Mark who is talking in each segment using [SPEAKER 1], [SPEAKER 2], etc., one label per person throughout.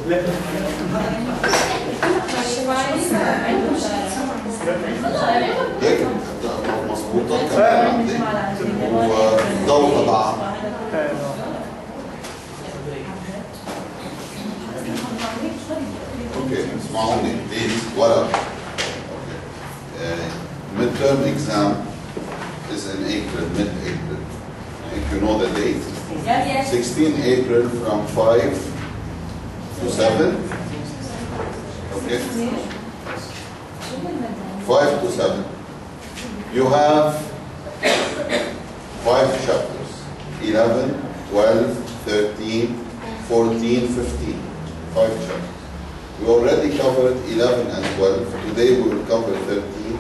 [SPEAKER 1] هيك مظبوطة كمان عندي والضوء تبعها. اوكي اسمعوني بليز ورا. Midterm exam is in April, mid-April. If you know the date.
[SPEAKER 2] Yes.
[SPEAKER 1] 16 April from 5 to 7. Okay. 5 to 7. You have 5 chapters. 11, 12, 13, 14, 15. 5 chapters. We already covered 11 and 12. Today we will cover 13.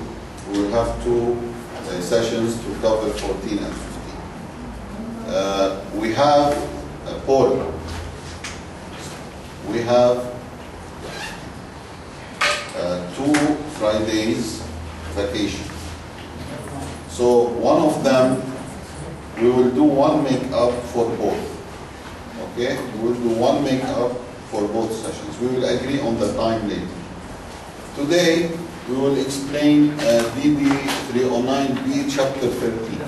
[SPEAKER 1] We will have 2 sessions to cover 14 and 15. We have a poll. We have 2 Fridays vacation. So one of them, we will do one make-up for both. Okay? We will do one make-up for both sessions. We will agree on the time later. Today, we will explain DD309B chapter 13.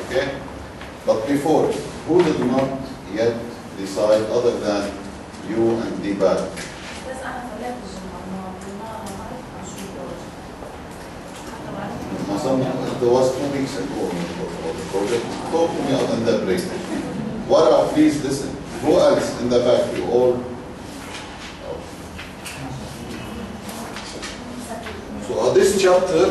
[SPEAKER 1] Okay? But before, who did not yet decide other than you and Dibad? There was 2 weeks ago for the project. Talk to me on the break. Wara, please listen. Who else in the back? You all? So this chapter,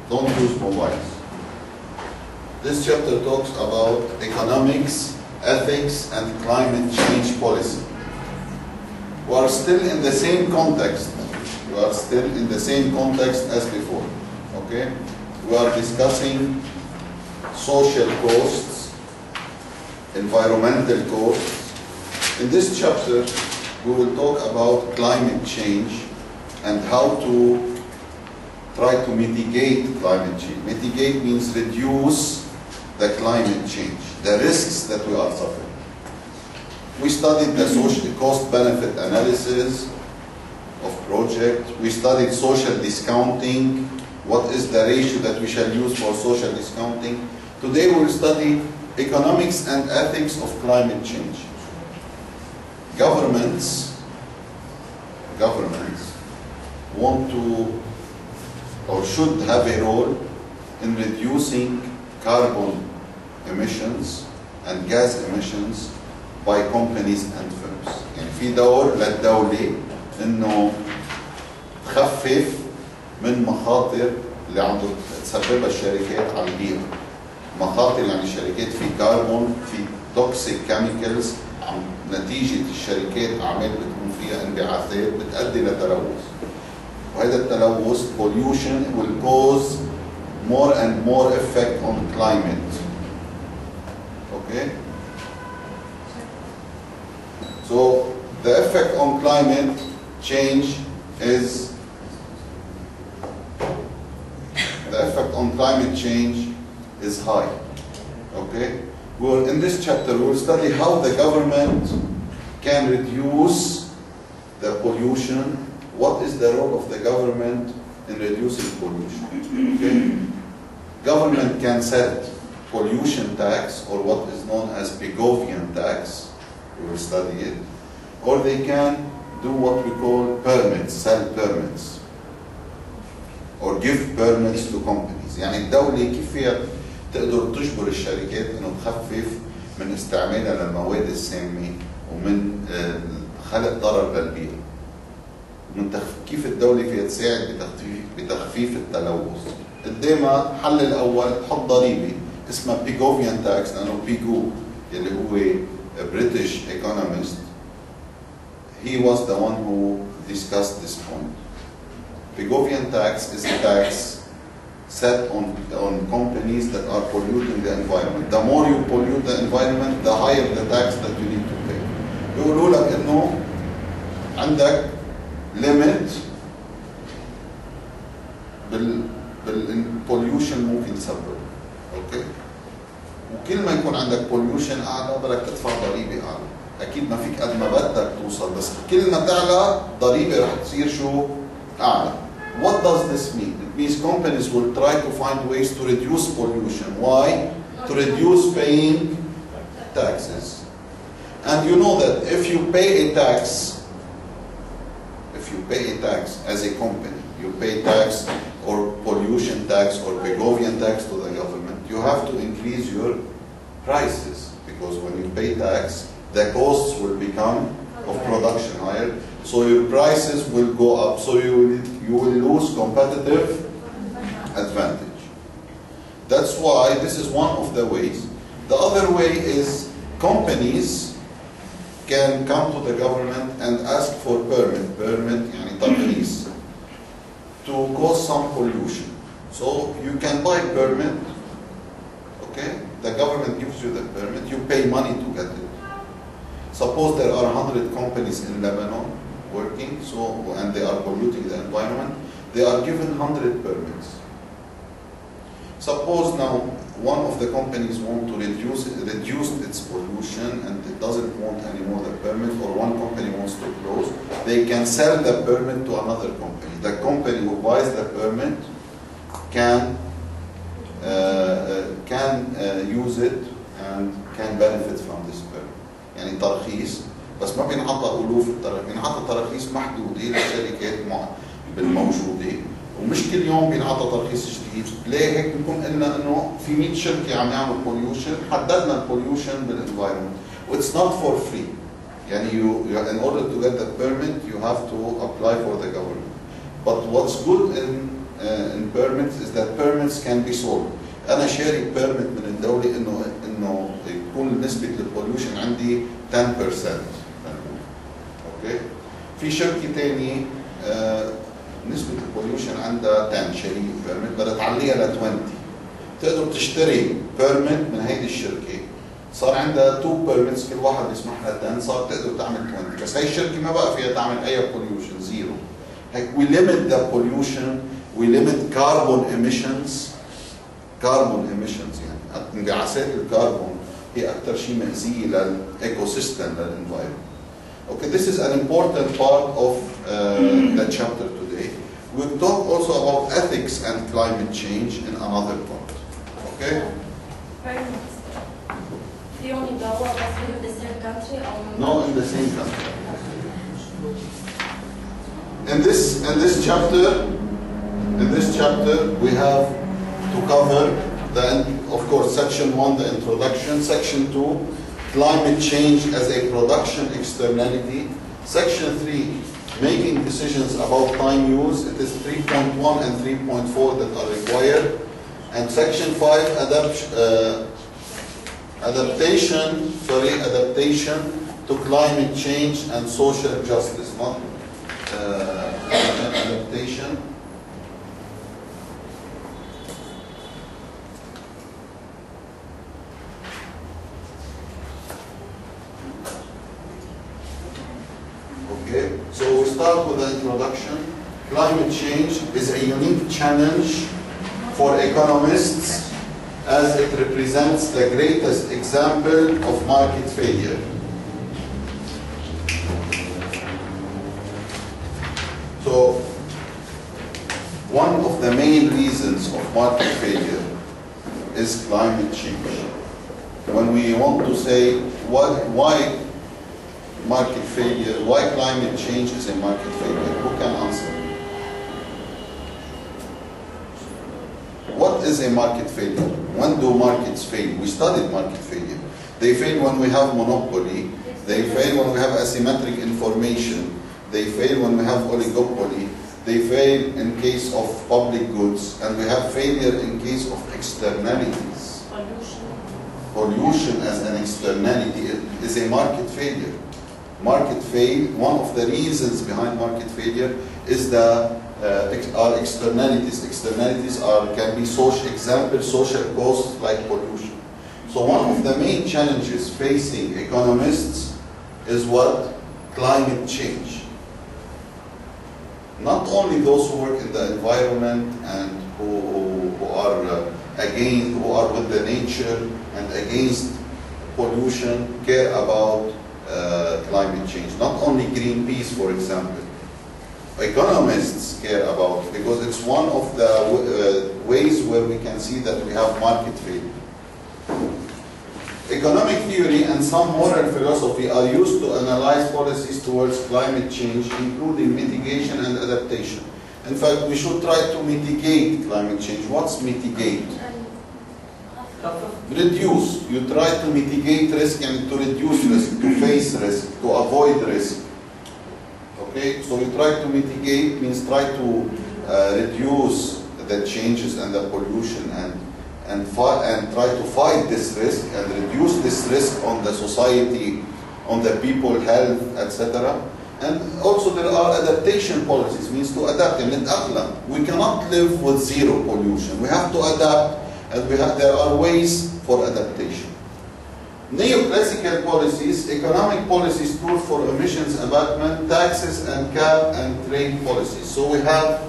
[SPEAKER 1] don't use mobiles. This chapter talks about economics, ethics, and climate change policy. We are still in the same context. We are still in the same context as before. Okay? We are discussing social costs, environmental costs. In this chapter, we will talk about climate change and how to try to mitigate climate change. Mitigate means reduce the climate change, the risks that we are suffering. We studied the social cost-benefit analysis of project. We studied social discounting. What is the ratio that we shall use for social discounting? Today we will study economics and ethics of climate change. Governments want to or should have a role in reducing carbon emissions and gas emissions by companies and firms. يعني في دور للدولة انه تخفف من مخاطر اللي عم تسببها الشركات على البيئة. مخاطر يعني الشركات في كربون، في توكسيك كيميكالز، نتيجة الشركات أعمال بتكون فيها انبعاثات بتؤدي لتلوث. وهذا التلوث pollution will cause more and more effect on climate. Okay? So the effect on climate change is high. Okay? Well, in this chapter we will study how the government can reduce the pollution. What is the role of the government in reducing pollution? Okay? Government can set pollution tax, or what is known as Pigovian tax. We will study it. Or they can do what we call permits, sell permits, or give permits to companies. يعني الدولة كيف فيها تقدر تجبر الشركات انه تخفف من استعمالها للمواد السامة ومن خلق ضرر للبيئة. كيف الدولة فيها تساعد بتخفيف التلوث. قدامها حل الأول تحط ضريبة اسمها Pigovian tax، لأنه بيجو اللي هو British economist, he was the one who discussed this point. Pigovian tax is a tax set on companies that are polluting the environment. The more you pollute the environment, the higher the tax that you need to pay. بيقولوا لك إنه عندك limit بالpollution ممكن تسبب. Okay. كل ما يكون عندك pollution اعلى بدك تدفع ضريبه اعلى. اكيد ما فيك قد ما بدك توصل، بس كل ما تعلى ضريبه رح تصير شو؟ اعلى. What does this mean? It means companies will try to find ways to reduce pollution. Why? To reduce paying taxes. And you know that if you pay a tax as a company, you pay tax or pollution tax or Begovian tax to the government, you have to increase your prices, because when you pay tax, the costs will become of production higher, so your prices will go up, so you will lose competitive advantage. That's why this is one of the ways. The other way is companies can come to the government and ask for permit يعني ترخيص to cause some pollution. So you can buy permit, okay? The government gives you the permit, you pay money to get it. Suppose there are 100 companies in Lebanon working, and they are polluting the environment, they are given 100 permits. Suppose now one of the companies want to reduce its pollution and it doesn't want anymore the permit, or one company wants to close, they can sell the permit to another company. The company who buys the permit can use it and can benefit from this permit. يعني ترخيص، بس ما بينعطى ألوف التراخيص، بينعطى تراخيص محدودة للشركات بالموجودة، ومش كل يوم بينعطى ترخيص جديد. ليه هيك بنكون قلنا انه في 100 شركه عم يعملوا pollution، حددنا البوليوشن بالانفايرمنت، واتس نوت فور فري. يعني in order to get the permit you have to apply for the government. But what's good in permits is that permits can be sold. انا شاري permit من الدوله انه تكون نسبه البوليوشن عندي 10%. اوكي؟ في شركه ثانيه نسبة البوليوشن عندها 10 شريك بيرمت، بدها تعليها ل 20. تقدر تشتري بيرمت من هيدي الشركة، صار عندها 2 بيرمتس كل واحد يسمح لها 10، صار تقدر تعمل 20، بس هي الشركة ما بقى فيها تعمل أي بوليوشن، زيرو. هيك we limit the pollution, we limit carbon emissions يعني انبعاثات الكربون هي أكثر شيء مأذية للإيكو سيستم للإنفايرمنت. Okay, this is an important part of the chapter today. We'll talk also about ethics and climate change in another part. Okay?
[SPEAKER 2] Do you only go in the same country or
[SPEAKER 1] no, in the same country. In this chapter, we have to cover of course, section 1, the introduction, section 2, climate change as a production externality. Section 3, making decisions about time use. It is 3.1 and 3.4 that are required. And section 5, adaptation to climate change and social justice. Not adaptation. Okay, so we start with the introduction. Climate change is a unique challenge for economists as it represents the greatest example of market failure. So, one of the main reasons of market failure is climate change. When we want to say why market failure, why climate change is a market failure, who can answer? What is a market failure? When do markets fail? We studied market failure. They fail when we have monopoly. They fail when we have asymmetric information. They fail when we have oligopoly. They fail in case of public goods. And we have failure in case of externalities. Pollution as an externality is a market failure. Market fail, one of the reasons behind market failure is our externalities. Externalities can be social costs like pollution. So one of the main challenges facing economists is what? Climate change. Not only those who work in the environment and who are with the nature and against pollution care about climate change. Not only Greenpeace, for example. Economists care about it because it's one of the ways where we can see that we have market failure. Economic theory and some moral philosophy are used to analyze policies towards climate change, including mitigation and adaptation. In fact, we should try to mitigate climate change. What's mitigate? Reduce. You try to mitigate risk and to reduce risk, to face risk, to avoid risk. Okay, so you try to mitigate means try to reduce the changes and the pollution and try to fight this risk and reduce this risk on the society, on the people, health, etc. And also there are adaptation policies, means to adapt. We cannot live with zero pollution. We have to adapt, and there are ways for adaptation. Neoclassical policies, economic policies, tools for emissions abatement, taxes and cap and trade policies. So we have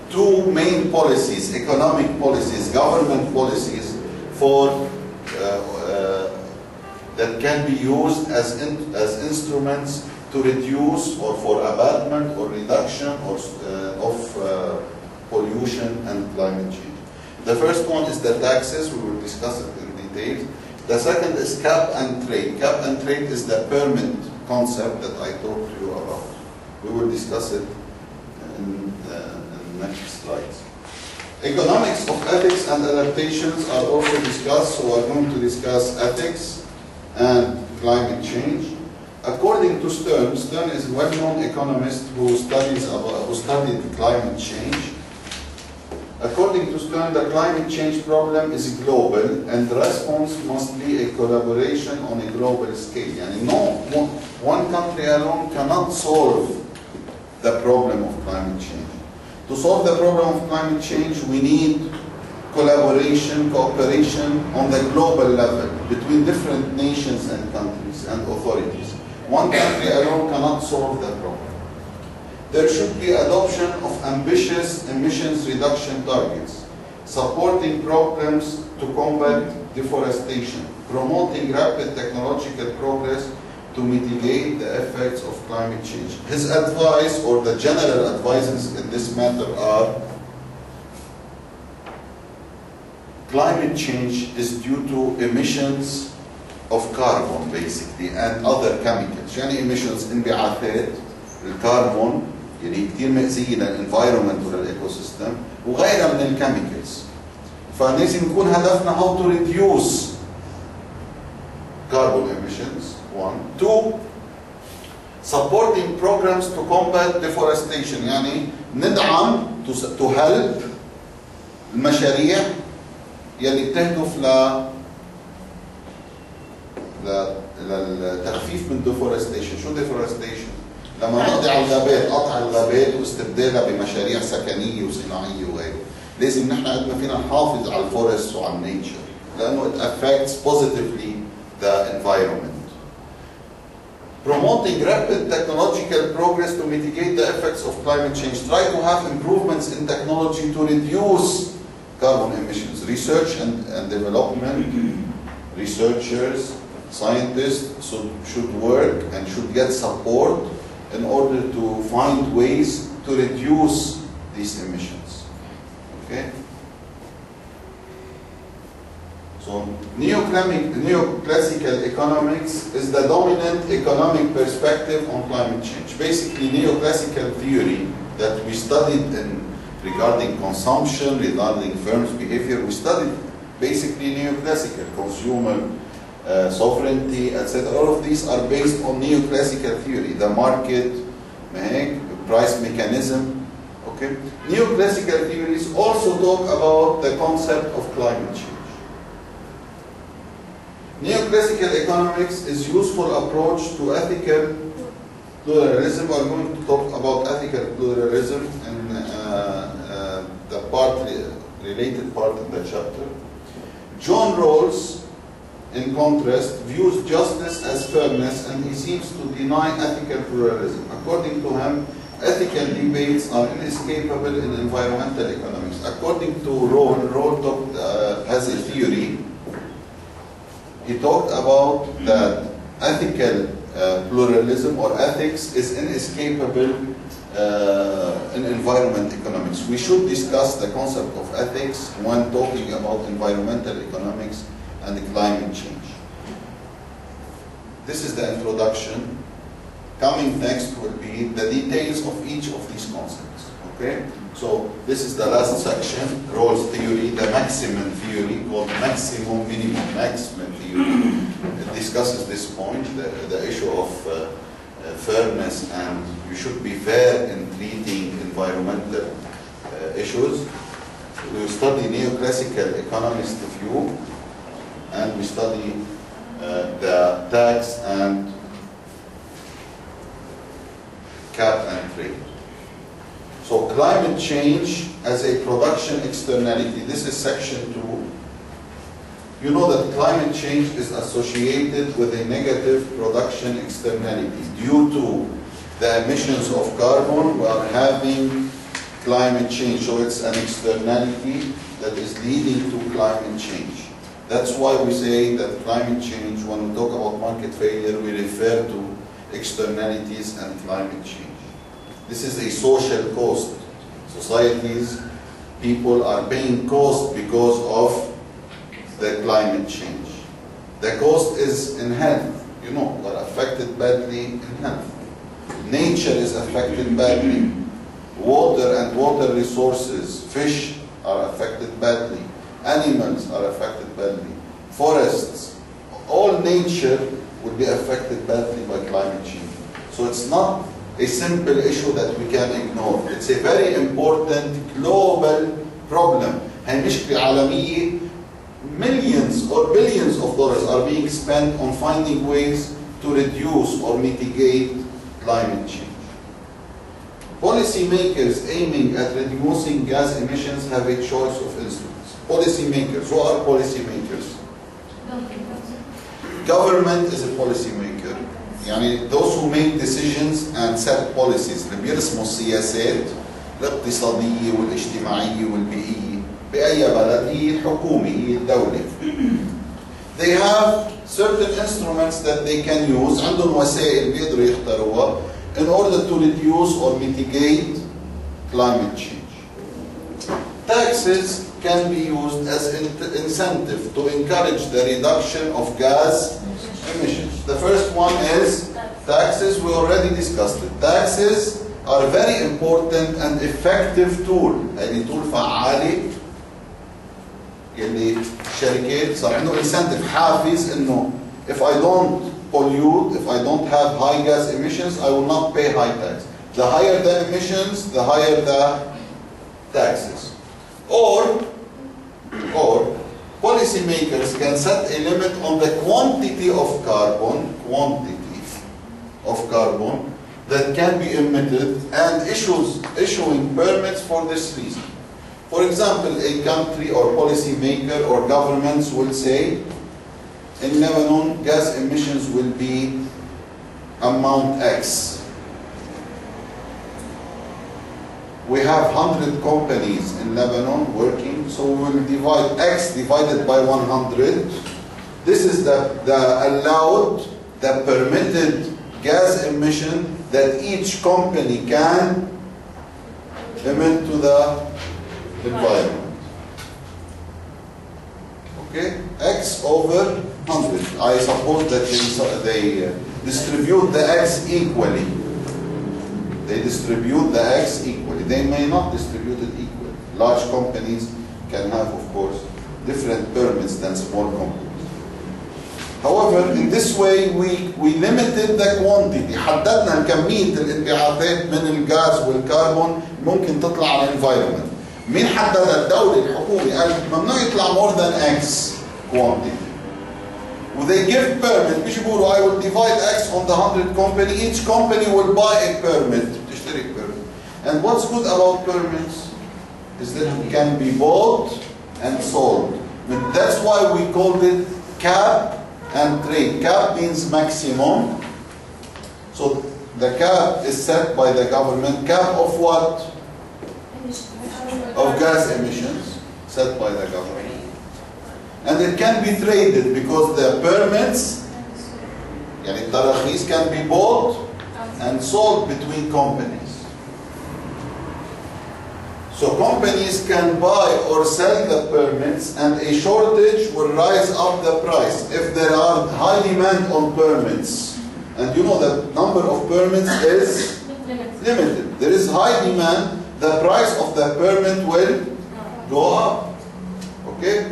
[SPEAKER 1] two main policies, economic policies, government policies for that can be used as instruments to reduce or for abatement or reduction of pollution and climate change. The first one is the taxes. We will discuss it in detail. The second is cap and trade. Cap and trade is the permit concept that I talked to you about. We will discuss it in the next slides. Economics of ethics and adaptations are also discussed, so we're going to discuss ethics and climate change. According to Stern, Stern is a well-known economist who studied climate change. According to Stern, the climate change problem is global and the response must be a collaboration on a global scale. And one country alone cannot solve the problem of climate change. To solve the problem of climate change, we need collaboration, cooperation on the global level between different nations and countries and authorities. One country alone cannot solve the problem. There should be adoption of ambitious emissions reduction targets, supporting programs to combat deforestation, promoting rapid technological progress to mitigate the effects of climate change. His advice, or the general advices in this matter, are climate change is due to emissions of carbon basically and other chemicals. يعني emissions انبعاثات الكربون اللي كثير مأذية للانفايرمنت وللايكو سيستم وغيرها من الكيميكالز. فلازم يكون هدفنا how to reduce carbon emissions. 1. 2. Supporting programs to combat deforestation. يعني ندعم to help المشاريع يلي بتهدف للتخفيف من deforestation. شو deforestation؟ لما نقضي على الغابات، قطع الغابات واستبدالها بمشاريع سكنيه وصناعيه وغيره. لازم نحن قد ما فينا نحافظ على الفورست وعلى النيتشر لانه it affects positively the environment. Promoting rapid technological progress to mitigate the effects of climate change. Try to have improvements in technology to reduce carbon emissions. Research and development, researchers, scientists should work and should get support in order to find ways to reduce these emissions. Okay? So neoclassical economics is the dominant economic perspective on climate change. Basically, neoclassical theory that we studied regarding consumption, regarding firms' behavior, we studied basically neoclassical, consumer sovereignty, etc. All of these are based on neoclassical theory, the market, price mechanism. Okay? Neoclassical theories also talk about the concept of climate change. Neoclassical economics is a useful approach to ethical pluralism. We are going to talk about ethical pluralism in the related part of the chapter. John Rawls, in contrast, views justice as fairness, and he seems to deny ethical pluralism. According to him, ethical debates are inescapable in environmental economics. According to Rawls has a theory he talked about that ethical pluralism or ethics is inescapable in environment economics. We should discuss the concept of ethics when talking about environmental economics and climate change. This is the introduction. Coming next will be the details of each of these concepts. Okay? So this is the last section, roles theory, the maximum theory called maximum, minimum, maximum theory. It discusses this point, the issue of fairness, and you should be fair in treating environmental issues. We study neoclassical economist view, and we study the tax and cap and trade. So climate change as a production externality. This is section 2. You know that climate change is associated with a negative production externality. Due to the emissions of carbon, we are having climate change. So it's an externality that is leading to climate change. That's why we say that climate change, when we talk about market failure, we refer to externalities and climate change. This is a social cost. Societies, people are paying cost because of the climate change. The cost is in health. You know, we're affected badly in health. Nature is affected badly. Water and water resources, fish are affected badly. Animals are affected badly. Forests, all nature will be affected badly by climate change. So it's not a simple issue that we can ignore. It's a very important global problem. هي مشكلة عالمية. Millions or billions of dollars are being spent on finding ways to reduce or mitigate climate change. Policymakers aiming at reducing gas emissions have a choice of instruments. Policymakers, who are policymakers? Government is a policymaker. يعني those who make decisions and set policies, اللي بيرسموا السياسات الاقتصادية والاجتماعية والبيئية بأي بلد هي الحكومة، هي الدولة. They have certain instruments that they can use. عندهم وسائل بيقدروا يختاروها in order to reduce or mitigate climate change. Taxes can be used as an incentive to encourage the reduction of gas emissions. The first one is taxes. We already discussed it. Taxes are a very important and effective tool. هذه tool فعالة يلي الشركات صار عندهم incentive حافز إنه if I don't pollute, if I don't have high gas emissions, I will not pay high tax. The higher the emissions, the higher the taxes. Or policymakers can set a limit on the quantity of carbon, that can be emitted and issuing permits for this reason. For example, a country or policymaker or governments will say, in Lebanon, gas emissions will be amount X. We have 100 companies in Lebanon working, so we will divide X divided by 100. This is the allowed, the permitted gas emission that each company can emit to the environment. Okay? X over 100. I suppose that they distribute the X equally. They distribute the X equally. They may not distribute it equally. Large companies can have, of course, different permits than small companies. However, in this way, we limited the quantity. حددنا كمية الانبعاثات من الغاز والكربون ممكن تطلع على الانفايرمنت. مين حددها؟ الدولة، الحكومة قالت ممنوع يطلع more than X quantity. They give permit. مش بيقولوا I will divide X on the 100 company. Each company will buy a permit. تشتري permit. And what's good about permits is that it can be bought and sold. But that's why we called it cap and trade. Cap means maximum. So the cap is set by the government. Cap of what? Of gas emissions set by the government. And it can be traded because the permits, يعني التراخيص, can be bought and sold between companies. So companies can buy or sell the permits, and a shortage will rise up the price. If there are high demand on permits, and you know the number of permits is limited. There is high demand, the price of the permit will go up. Okay?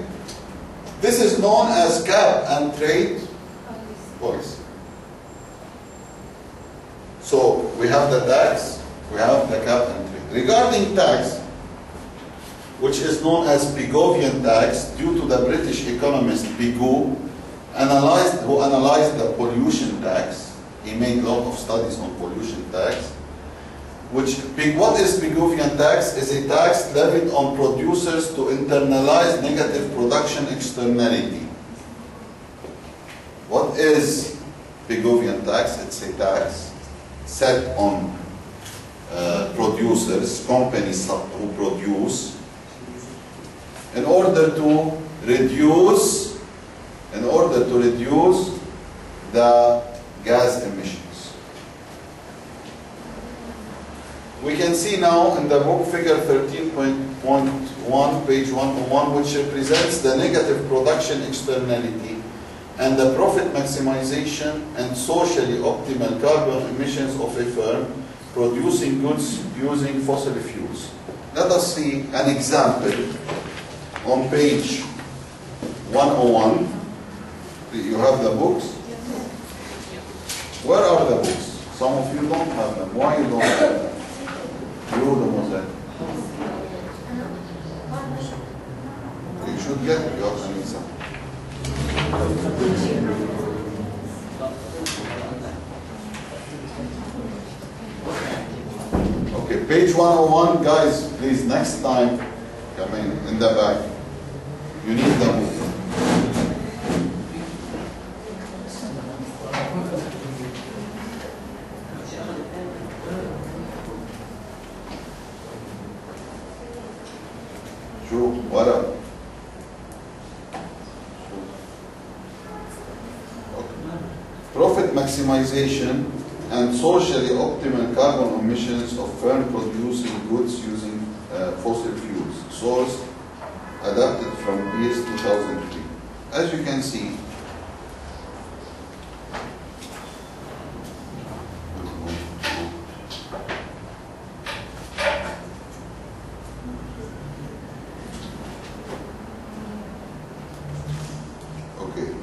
[SPEAKER 1] This is known as cap and trade policy. So we have the tax, we have the cap and trade. Regarding tax, which is known as Pigovian tax, due to the British economist Pigou, who analyzed the pollution tax. He made a lot of studies on pollution tax. What is Pigovian tax? Is a tax levied on producers to internalize negative production externality. What is Pigovian tax? It's a tax set on producers, companies who produce, in order to reduce the gas emissions. We can see now in the book figure 13.1, page 101, which represents the negative production externality and the profit maximization and socially optimal carbon emissions of a firm producing goods using fossil fuels. Let us see an example on page 101. You have the books? Where are the books? Some of you don't have them. Why you don't have them? You should get it. You have to need some. Okay, page 101, guys, please, next time, come in the back. You need the book. What up? Okay. Profit maximization and socially optimal carbon emissions of firm producing goods using fossil fuels. Source adapted from Pierce 2003. As you can see,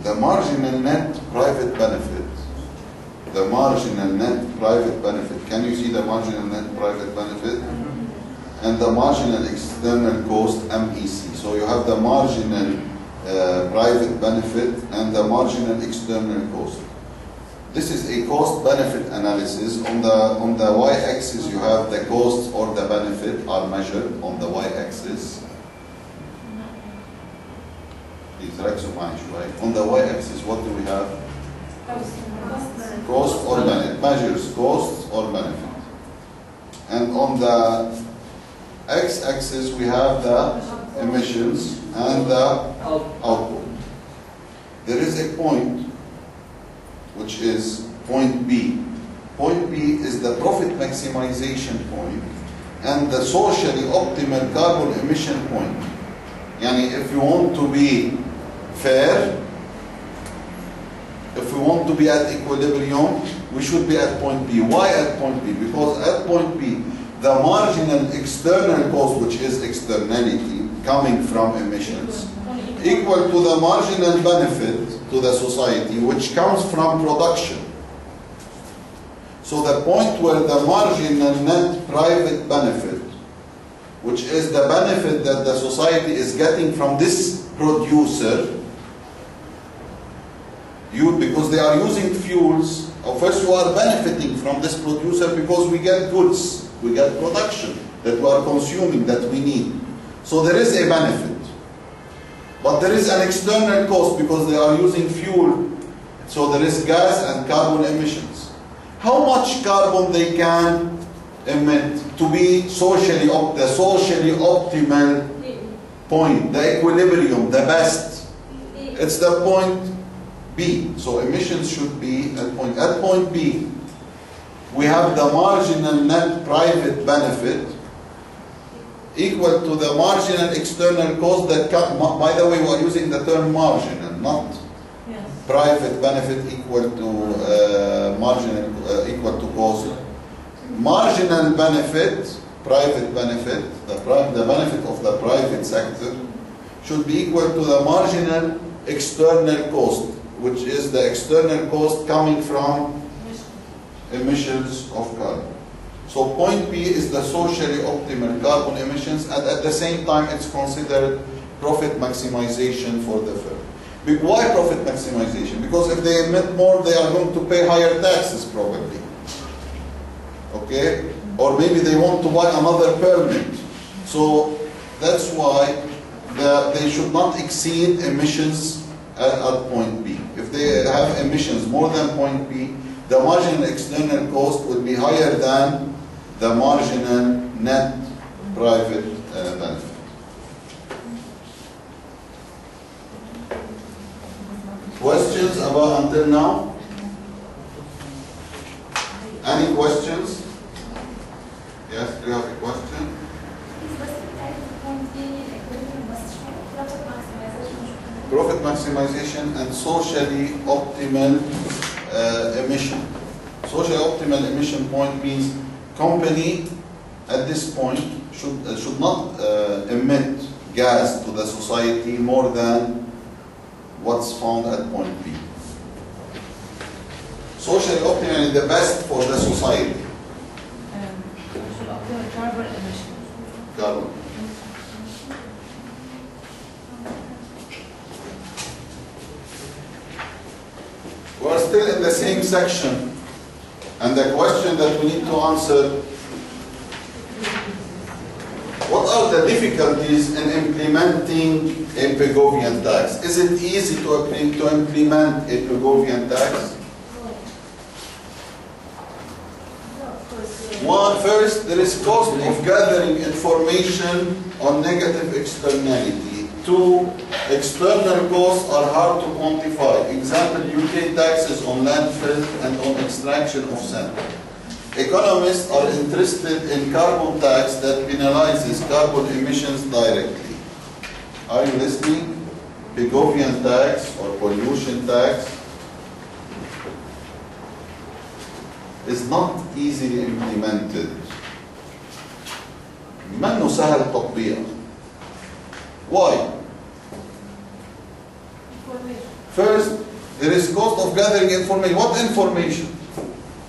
[SPEAKER 1] the marginal net private benefit. The marginal net private benefit. Can you see the marginal net private benefit? And the marginal external cost, MEC. So you have the marginal private benefit and the marginal external cost. This is a cost-benefit analysis. On the y-axis you have the costs or the benefit are measured on the y-axis. On the y-axis, what do we have? Cost or benefit. It measures costs or benefit. And on the x-axis, we have the emissions and the output. There is a point, which is point B. Point B is the profit maximization point and the socially optimal carbon emission point. Yani if you want to be fair, if we want to be at equilibrium, we should be at point B. Why at point B? Because at point B, the marginal external cost, which is externality coming from emissions, equal to the marginal benefit to the society, which comes from production. So the point where the marginal net private benefit, which is the benefit that the society is getting from this producer, because they are using fuels, first you are benefiting from this producer because we get goods, we get production that we are consuming, that we need. So there is a benefit. But there is an external cost because they are using fuel. So there is gas and carbon emissions. How much carbon they can emit to be the socially optimal point, the equilibrium, the best. It's the point B. So emissions should be at point B. We have the marginal net private benefit equal to the marginal external cost that by the way, we're using the term marginal, not private benefit equal to marginal equal to cost. Marginal benefit, private benefit, the benefit of the private sector should be equal to the marginal external cost, which is the external cost coming from emissions of carbon. So point B is the socially optimal carbon emissions, and at the same time it's considered profit maximization for the firm. Why profit maximization? Because if they emit more, they are going to pay higher taxes probably. Okay? Or maybe they want to buy another permit. So that's why they should not exceed emissions at point B. If they have emissions more than point B, the marginal external cost will be higher than the marginal net private benefit. Questions about until now? Any questions? Yes, do you have a question? Profit maximization and socially optimal emission. Socially optimal emission point means company at this point should not emit gas to the society more than what's found at point B. Socially optimal is the best for the society.
[SPEAKER 3] Carbon emission.
[SPEAKER 1] Carbon. We're still in the same section, and the question that we need to answer: what are the difficulties in implementing a Pigovian tax? Is it easy to implement a Pigovian tax? First, there is cost of gathering information on negative externality. Two, external costs are hard to quantify. Example, UK taxes on landfill and on extraction of sand. Economists are interested in carbon tax that penalizes carbon emissions directly. Are you listening? Pigovian tax or pollution tax is not easily implemented. منه سهل التطبيق. Why? First, there is cost of gathering information. What information?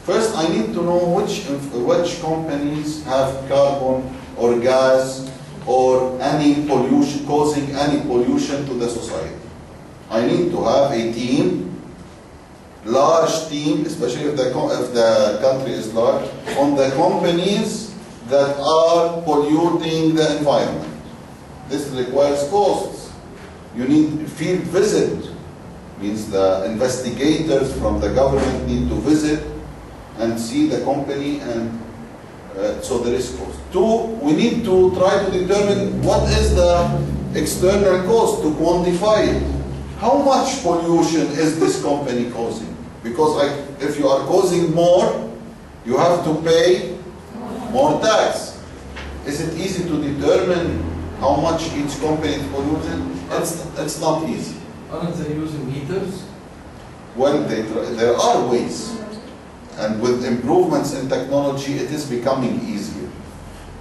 [SPEAKER 1] First, I need to know which companies have carbon or gas or any pollution, causing any pollution to the society. I need to have a team, large team, especially if the country is large, on the companies that are polluting the environment. This requires costs. You need field visit, means the investigators from the government need to visit and see the company, and so there is cost. Two, we need to try to determine what is the external cost, to quantify it. How much pollution is this company causing? Because if you are causing more, you have to pay more tax. Is it easy to determine how much each company is polluting? It's not easy.
[SPEAKER 4] Aren't they using meters?
[SPEAKER 1] Well, there are ways. And with improvements in technology, it is becoming easier.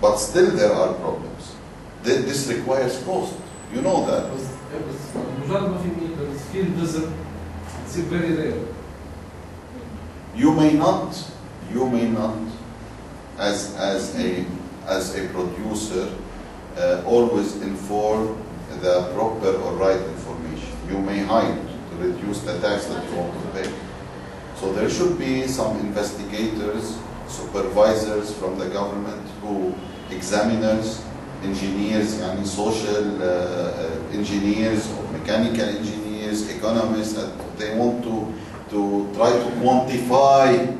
[SPEAKER 1] But still there are problems. This requires cost. You know that.
[SPEAKER 4] مجرد ما في meters, field visit, it's very rare.
[SPEAKER 1] You may not, as a producer, always inform the proper or right information. You may hide to reduce the tax that you want to pay. So there should be some investigators, supervisors from the government, examiners, engineers, and social engineers or mechanical engineers, economists, that they want to try to quantify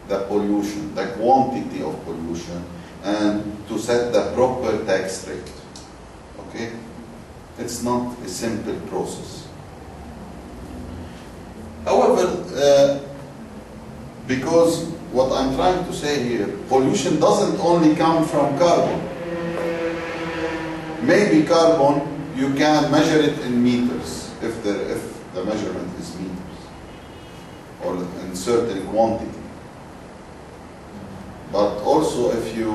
[SPEAKER 1] the pollution, the quantity of pollution, and to set the proper tax rate. Okay? It's not a simple process. Because what I'm trying to say here, pollution doesn't only come from carbon. Maybe carbon, you can measure it in meters, if the measurement is meters, or in certain quantity. But also if you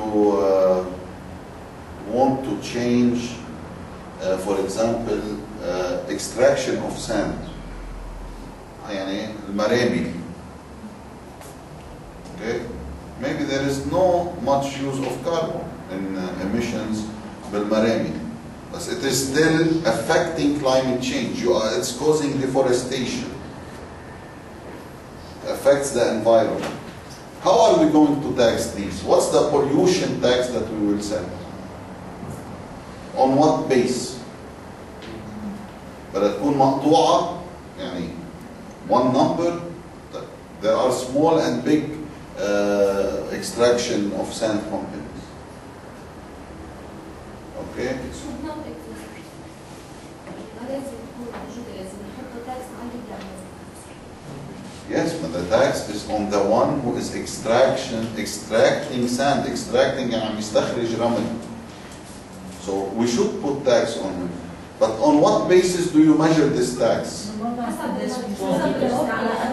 [SPEAKER 1] want to change, for example, extraction of sand, يعني المرامي. Okay? Maybe there is no much use of carbon in emissions بالمرامي, but it is still affecting climate change. It's causing deforestation, affects the environment. How are we going to tax these? What's the pollution tax that we will set? On what base? بدها تكون مقطوعة, يعني one number. There are small and big extraction of sand companies. Okay?
[SPEAKER 2] should not exist. لازم تكون موجودة, لازم نحط tax على اللي بيعمل.
[SPEAKER 1] Yes, but the tax is on the one who is extracting sand, extracting يعني عم يستخرج رمل. So we should put tax on him. But on what basis do you measure this tax?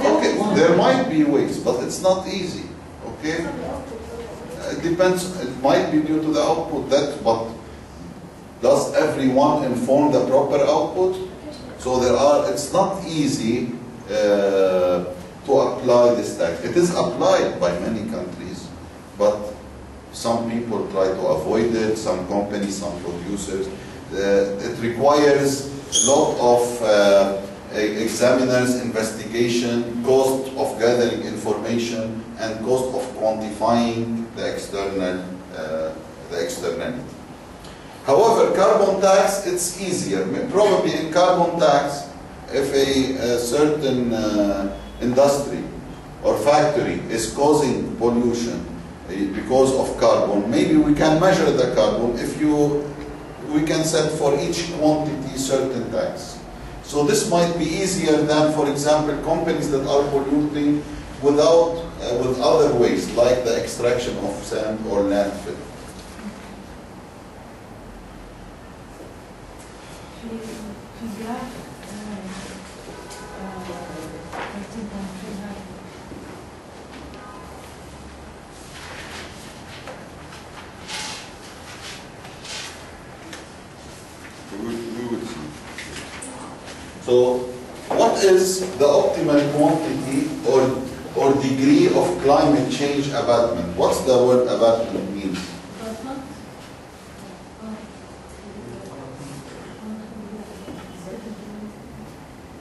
[SPEAKER 1] Okay, there might be ways, but it's not easy. Okay? It depends, it might be due to the output, but does everyone inform the proper output? So it's not easy to apply this tax. It is applied by many countries, but some people try to avoid it, some companies, some producers. It requires a lot of examiners, investigation, cost of gathering information, and cost of quantifying the externality. However, carbon tax, it's easier. Probably in carbon tax, if a certain industry or factory is causing pollution because of carbon, maybe we can measure the carbon. We can set for each quantity certain tax. So this might be easier than, for example, companies that are polluting with other ways, like the extraction of sand or landfill. So, what is the optimal quantity or degree of climate change abatement? What's the word abatement means?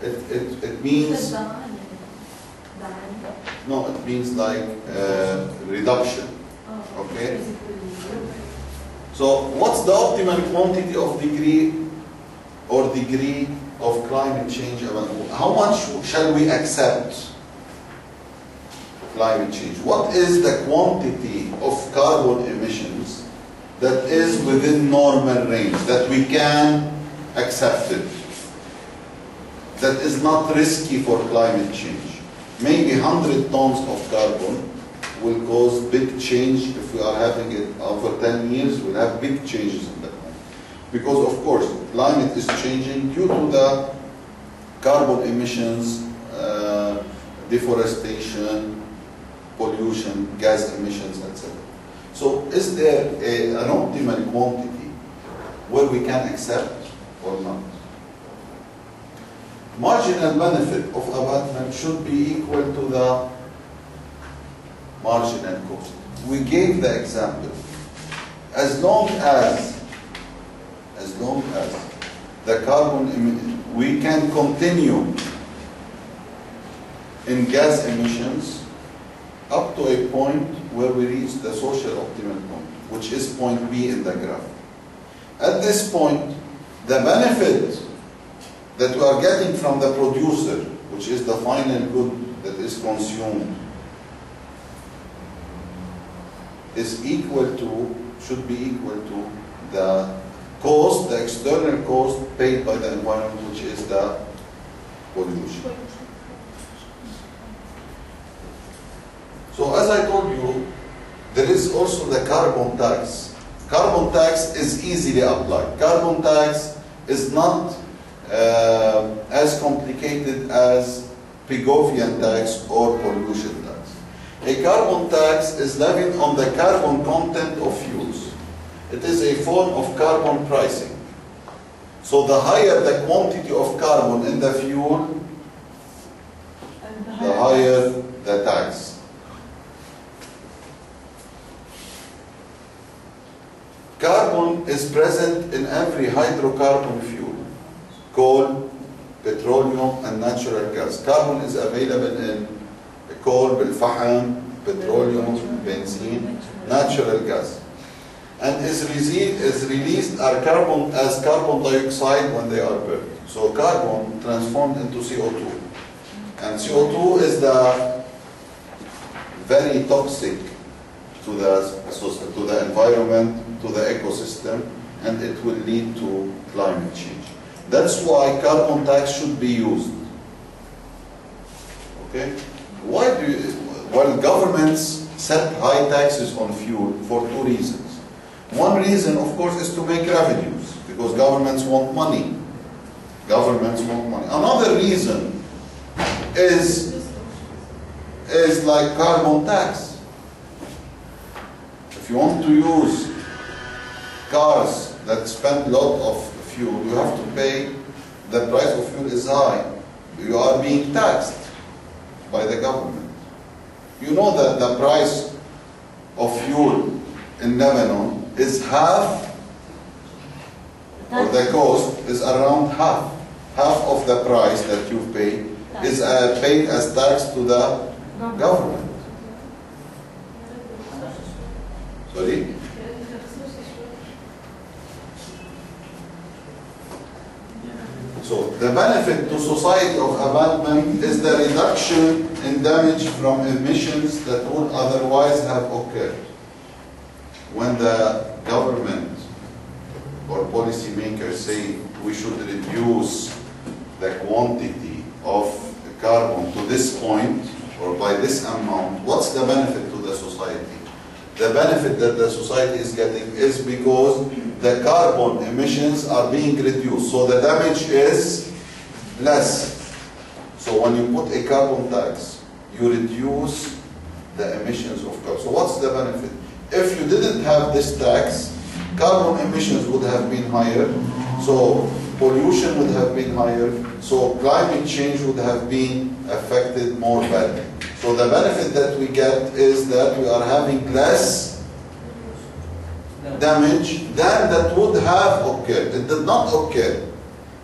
[SPEAKER 1] It means, no, it means like reduction. Okay? So, what's the optimal quantity of degree of climate change? How much shall we accept climate change? What is the quantity of carbon emissions that is within normal range, that we can accept it, that is not risky for climate change? Maybe 100 tons of carbon will cause big change. If we are having it over 10 years, we'll have big changes in the climate. Because of course, climate is changing due to the carbon emissions, deforestation, pollution, gas emissions, etc. So is there an optimal quantity where we can accept or not? Marginal benefit of abatement should be equal to the marginal cost. We gave the example. As long as the carbon we can continue in gas emissions up to a point where we reach the social optimal point, which is point B in the graph. At this point, the benefit that we are getting from the producer, which is the final good that is consumed, should be equal to the cost, the external cost paid by the environment, which is the pollution. So as I told you, there is also the carbon tax. Carbon tax is easily applied. Carbon tax is not as complicated as Pigovian tax or pollution tax. A carbon tax is levied on the carbon content of fuels. It is a form of carbon pricing. So the higher the quantity of carbon in the fuel, the higher the tax. Carbon is present in every hydrocarbon fuel: coal, petroleum, and natural gas. Carbon is available in coal, بالفحم, petroleum, benzene, natural gas, and is released as carbon dioxide when they are burned. So carbon transformed into CO2, and CO2 is the very toxic to the environment, to the ecosystem, and it will lead to climate change. That's why carbon tax should be used. Okay? Why do you, well, governments set high taxes on fuel for two reasons. One reason, of course, is to make revenues, because governments want money. Governments want money. Another reason is like carbon tax. If you want to use cars that spend a lot of fuel, you have to pay, the price of fuel is high. You are being taxed by the government. You know that the price of fuel in Lebanon is half, or the cost is around half. Half of the price that you pay is paid as tax to the government. Sorry? So the benefit to society of abandonment is the reduction in damage from emissions that would otherwise have occurred. When the government or policymakers say we should reduce the quantity of carbon to this point or by this amount, what's the benefit to the society? The benefit that the society is getting is because the carbon emissions are being reduced, so the damage is less. So when you put a carbon tax, you reduce the emissions of carbon. So what's the benefit? If you didn't have this tax, carbon emissions would have been higher, so pollution would have been higher, so climate change would have been affected more badly. So the benefit that we get is that we are having less damage than that would have occurred. It did not occur.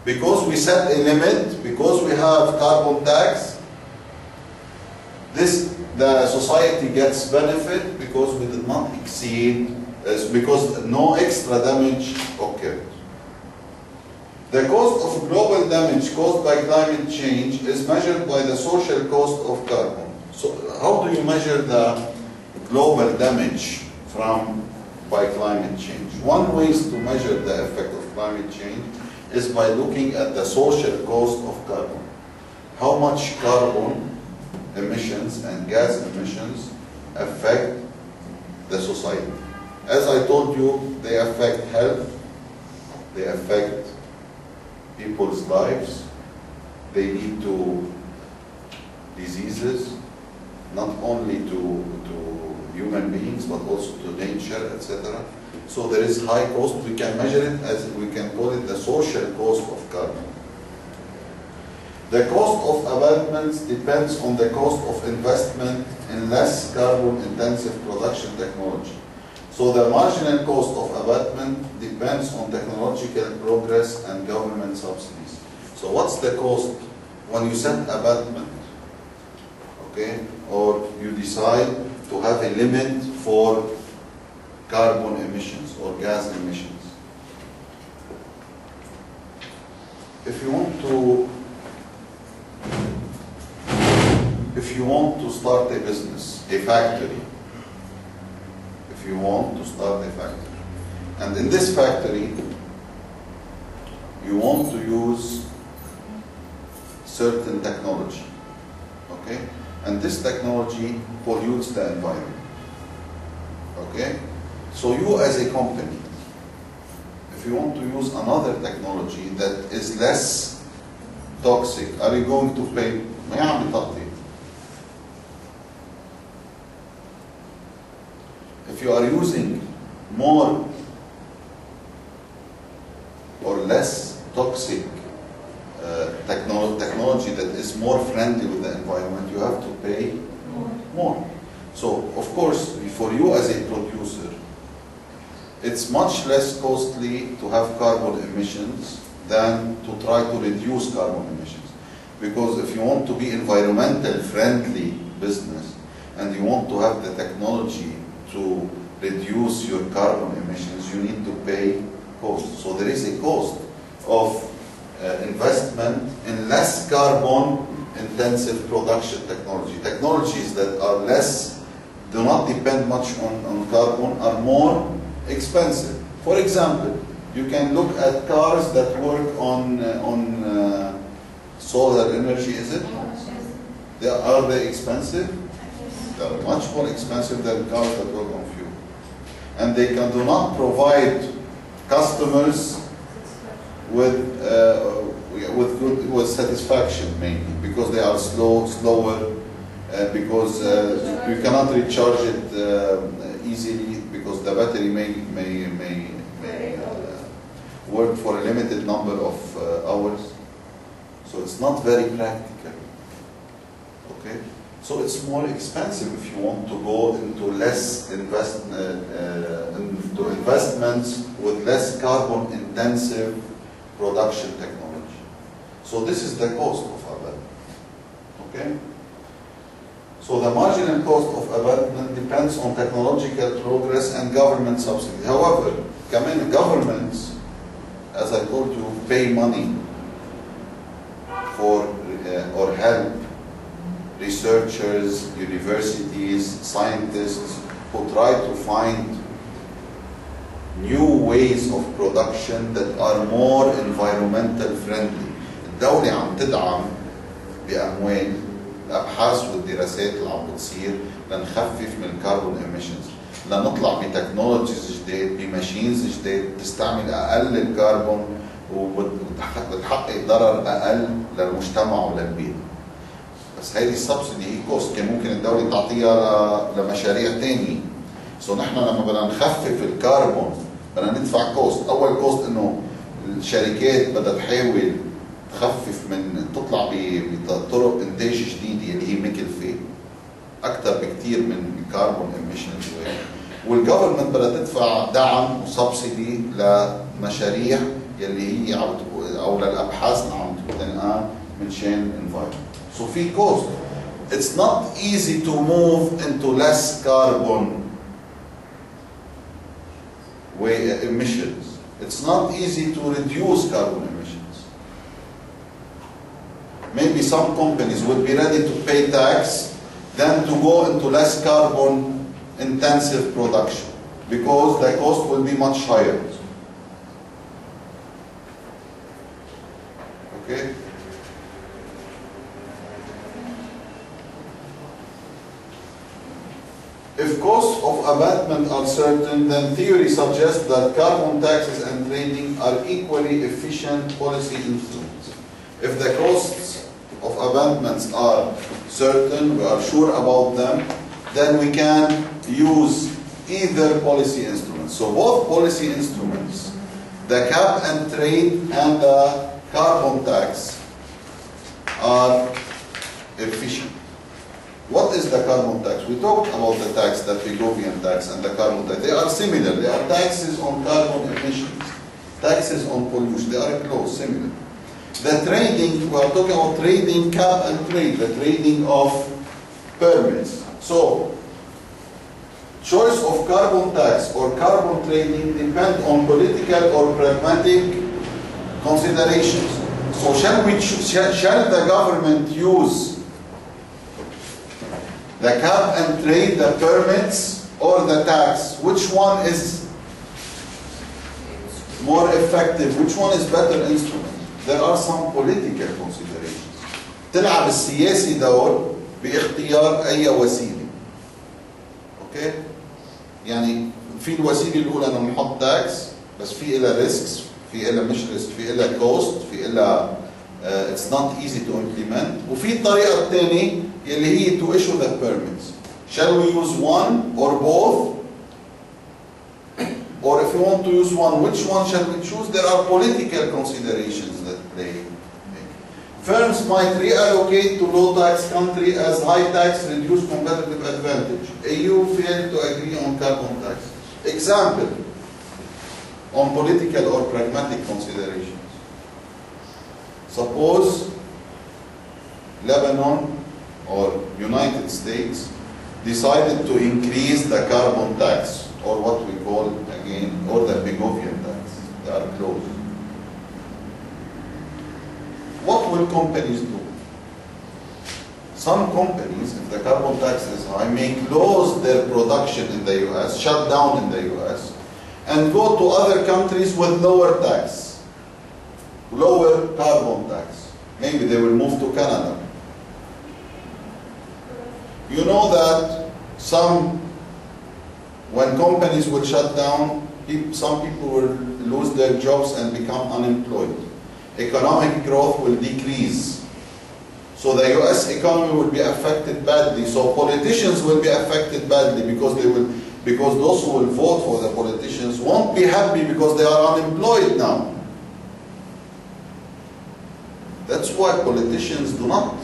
[SPEAKER 1] Because we set a limit, because we have carbon tax, the society gets benefit because we did not exceed, because no extra damage occurred. The cost of global damage caused by climate change is measured by the social cost of carbon. So how do you measure the global damage by climate change? One way to measure the effect of climate change is by looking at the social cost of carbon. How much carbon emissions and gas emissions affect the society? As I told you, they affect health, they affect people's lives, they lead to diseases, not only to human beings, but also to nature, etc. So there is high cost. We can measure it as, we can call it the social cost of carbon. The cost of abandonments depends on the cost of investment in less carbon-intensive production technology. So the marginal cost of abandonment depends on technological progress and government subsidies. So what's the cost when you set abandonment? Okay, or you decide to have a limit for carbon emissions or gas emissions. If you want to start a business, a factory, if you want to start a factory, and in this factory you want to use certain technology, okay? and this technology pollutes the environment. Okay? So you as a company, if you want to use another technology that is less toxic, are you going to pay? ما يعمل تقطيع. If you are using more or less toxic technology that is more friendly with the environment, you have to pay more. So, of course, for you as a producer, it's much less costly to have carbon emissions than to try to reduce carbon emissions. Because if you want to be environmental friendly business and you want to have the technology to reduce your carbon emissions, you need to pay cost. So there is a cost of investment in less carbon intensive production technology. Technologies that are less, do not depend much on carbon, are more expensive. For example, you can look at cars that work on solar energy, is it? Are they expensive? They are much more expensive than cars that work on fuel. And they do not provide customers with satisfaction, mainly because they are slower, because you cannot recharge it easily, because the battery may work for a limited number of hours. So it's not very practical. Okay, so it's more expensive if you want to go into less into investments with less carbon intensive production technology. So this is the cost of abandonment. Okay? So the marginal cost of abandonment depends on technological progress and government subsidy. However, governments, as I told you, pay money for or help researchers, universities, scientists who try to find new ways of production that are more environmental friendly. الدولة عم تدعم بأموال الأبحاث والدراسات اللي عم بتصير لنخفف من الكربون emissions، لنطلع بتكنولوجيز جديد، بماشينز جديد تستعمل أقل الكربون وبتحقق ضرر أقل للمجتمع وللبيئة. بس هذه السبسيدي هي كوست، كان ممكن الدولة تعطيها لمشاريع ثانية. سو نحن لما بدنا نخفف الكربون بدنا ندفع كوست. أول كوست إنه الشركات بدها تحاول تخفف من تطلع بطرق إنتاج جديدة اللي هي مكلفة أكثر بكثير من الكربون إميشنز، والجفرمنت بدها تدفع دعم وسبسيدي لمشاريع يلي هي أو للأبحاث اللي عم تنقام من شان environment. So في cost. It's not easy to move into less carbon emissions. It's not easy to reduce carbon emissions. Maybe some companies would be ready to pay tax than to go into less carbon intensive production because the cost will be much higher. Okay? If costs of abandonment are certain, then theory suggests that carbon taxes and trading are equally efficient policy instruments. If the costs of abandonments are certain, we are sure about them, then we can use either policy instruments. So both policy instruments, the cap and trade and the carbon tax, are efficient. What is the carbon tax? We talked about the tax, the Pigovian tax and the carbon tax. They are similar. They are taxes on carbon emissions, taxes on pollution. They are close, similar. The trading, we are talking about trading, cap and trade, the trading of permits. So, choice of carbon tax or carbon trading depend on political or pragmatic considerations. So shall the government use the cap and trade, the permits, or the tax? Which one is more effective? Which one is better instrument? There are some political considerations. تلعب السياسي دور باختيار أي وسيلة. أوكي؟ يعني في الوسيلة الأولى أنه نحط تاكس، بس في إلها ريسكس، في إلها مش ريسك، في إلها كوست، في إلها it's not easy to implement. وفي الطريقة الثانية اللي هي to issue the permits. Shall we use one or both? Or if we want to use one, which one shall we choose? There are political considerations that play. Firms might reallocate to low tax country as high tax reduce competitive advantage. EU failed to agree on carbon tax. Example on political or pragmatic considerations. Suppose Lebanon or United States decided to increase the carbon tax, or what we call again, or the Begovian tax. They are close. What will companies do? Some companies, if the carbon tax is high, may close their production in the US, shut down in the US, and go to other countries with lower tax, lower carbon tax. Maybe they will move to Canada. You know that when companies will shut down, some people will lose their jobs and become unemployed. Economic growth will decrease. So the US economy will be affected badly. So politicians will be affected badly because those who will vote for the politicians won't be happy because they are unemployed now. That's why politicians do not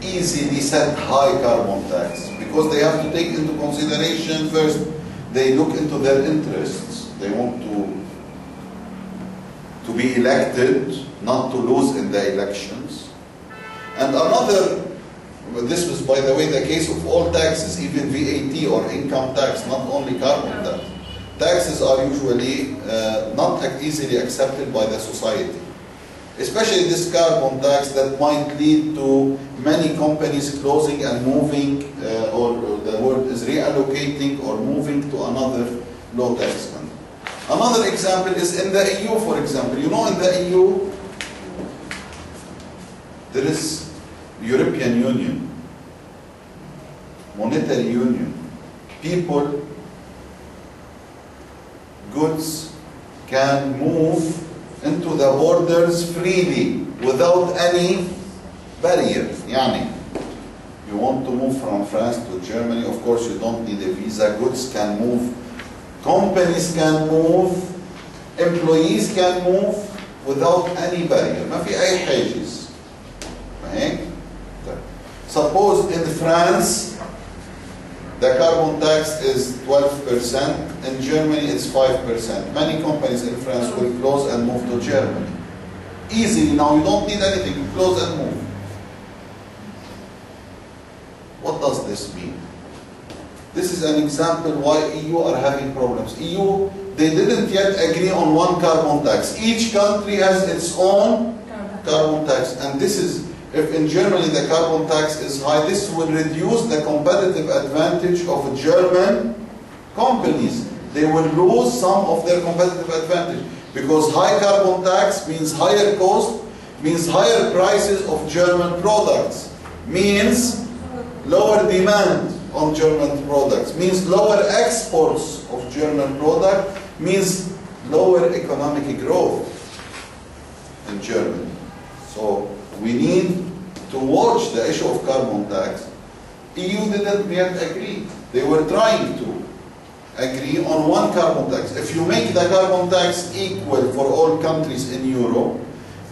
[SPEAKER 1] easily set high carbon tax, because they have to take into consideration first, they look into their interests. They want to be elected, not to lose in the elections. And this was, by the way, the case of all taxes, even VAT or income tax, not only carbon tax. Taxes are usually not easily accepted by the society. Especially this carbon tax that might lead to many companies closing and moving, or the word is reallocating or moving to another low tax country. Another example is in the EU, for example. You know, in the EU, there is European Union, monetary union. People, goods can move into the borders freely without any barrier. Yani, you want to move from France to Germany, of course you don't need a visa. Goods can move, companies can move, employees can move without any barrier. ما في أي حاجز. Suppose in France the carbon tax is 12%, in Germany it's 5%. Many companies in France will close and move to Germany. Easily now, you don't need anything, you close and move. What does this mean? This is an example why EU are having problems. EU, they didn't yet agree on one carbon tax. Each country has its own carbon tax, and this is, if in Germany the carbon tax is high, this will reduce the competitive advantage of German companies. They will lose some of their competitive advantage because high carbon tax means higher cost, means higher prices of German products, means lower demand on German products, means lower exports of German product, means lower economic growth in Germany. So we need to watch the issue of carbon tax. EU didn't yet agree. They were trying to agree on one carbon tax. If you make the carbon tax equal for all countries in Europe,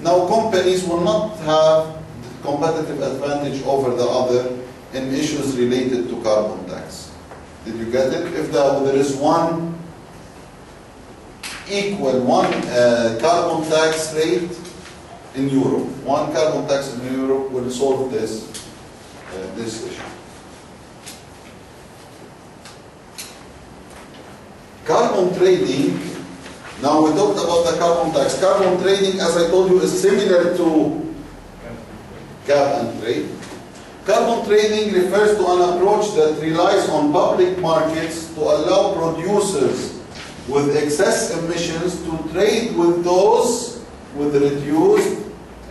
[SPEAKER 1] now companies will not have competitive advantage over the other in issues related to carbon tax. Did you get it? If there is one carbon tax rate in Europe, one carbon tax in Europe will solve this issue. Carbon trading, now we talked about the carbon tax. Carbon trading, as I told you, is similar to cap and trade. Carbon trading refers to an approach that relies on public markets to allow producers with excess emissions to trade with those with reduced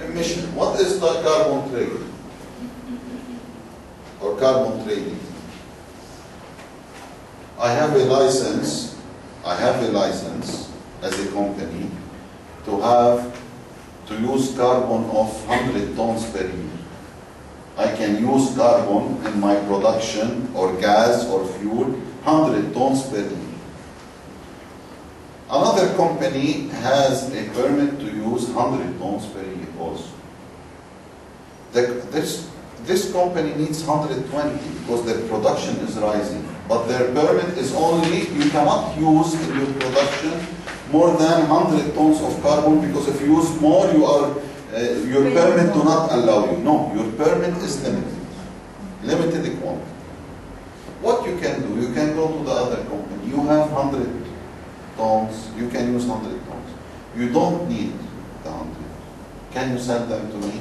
[SPEAKER 1] emission. What is the carbon trade? or carbon trading. I have a license as a company to use carbon of 100 tons per year. I can use carbon in my production or gas or fuel 100 tons per year. Another company has a permit to use 100 tons per year also. This company needs 120 because their production is rising, but their permit is only, you cannot use in your production more than 100 tons of carbon, because if you use more, your permit do not allow you. No, your permit is limited quantity. What you can do, you can go to the other company. You have 100 tons, you can use 100 tons. You don't need the 100. Can you sell them to me?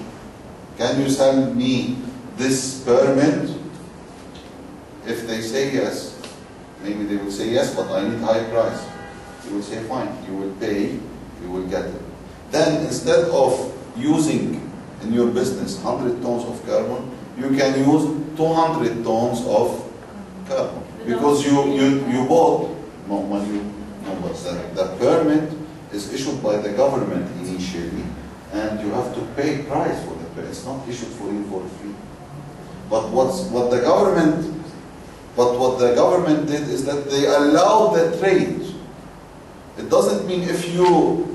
[SPEAKER 1] Can you sell me this permit? If they say yes, maybe they will say yes, but I need high price. You will say fine, you will pay, you will get it. Then instead of using in your business 100 tons of carbon, you can use 200 tons of carbon. Because you bought, but the permit is issued by the government initially, and you have to pay price for the permit. It's not issued for you for free. But what the government did is that they allowed the trade. It doesn't mean if you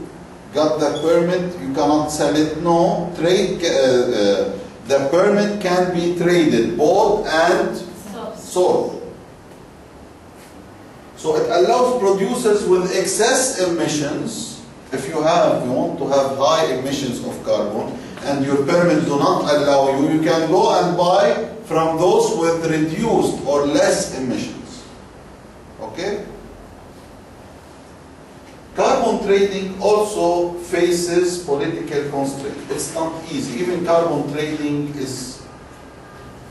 [SPEAKER 1] got the permit you cannot sell it. No, trade. The permit can be traded, bought and sold. So it allows producers with excess emissions. If you want to have high emissions of carbon and your permit do not allow you, you can go and buy from those with reduced or less emissions. Okay? Carbon trading also faces political constraints. It's not easy. Even carbon trading is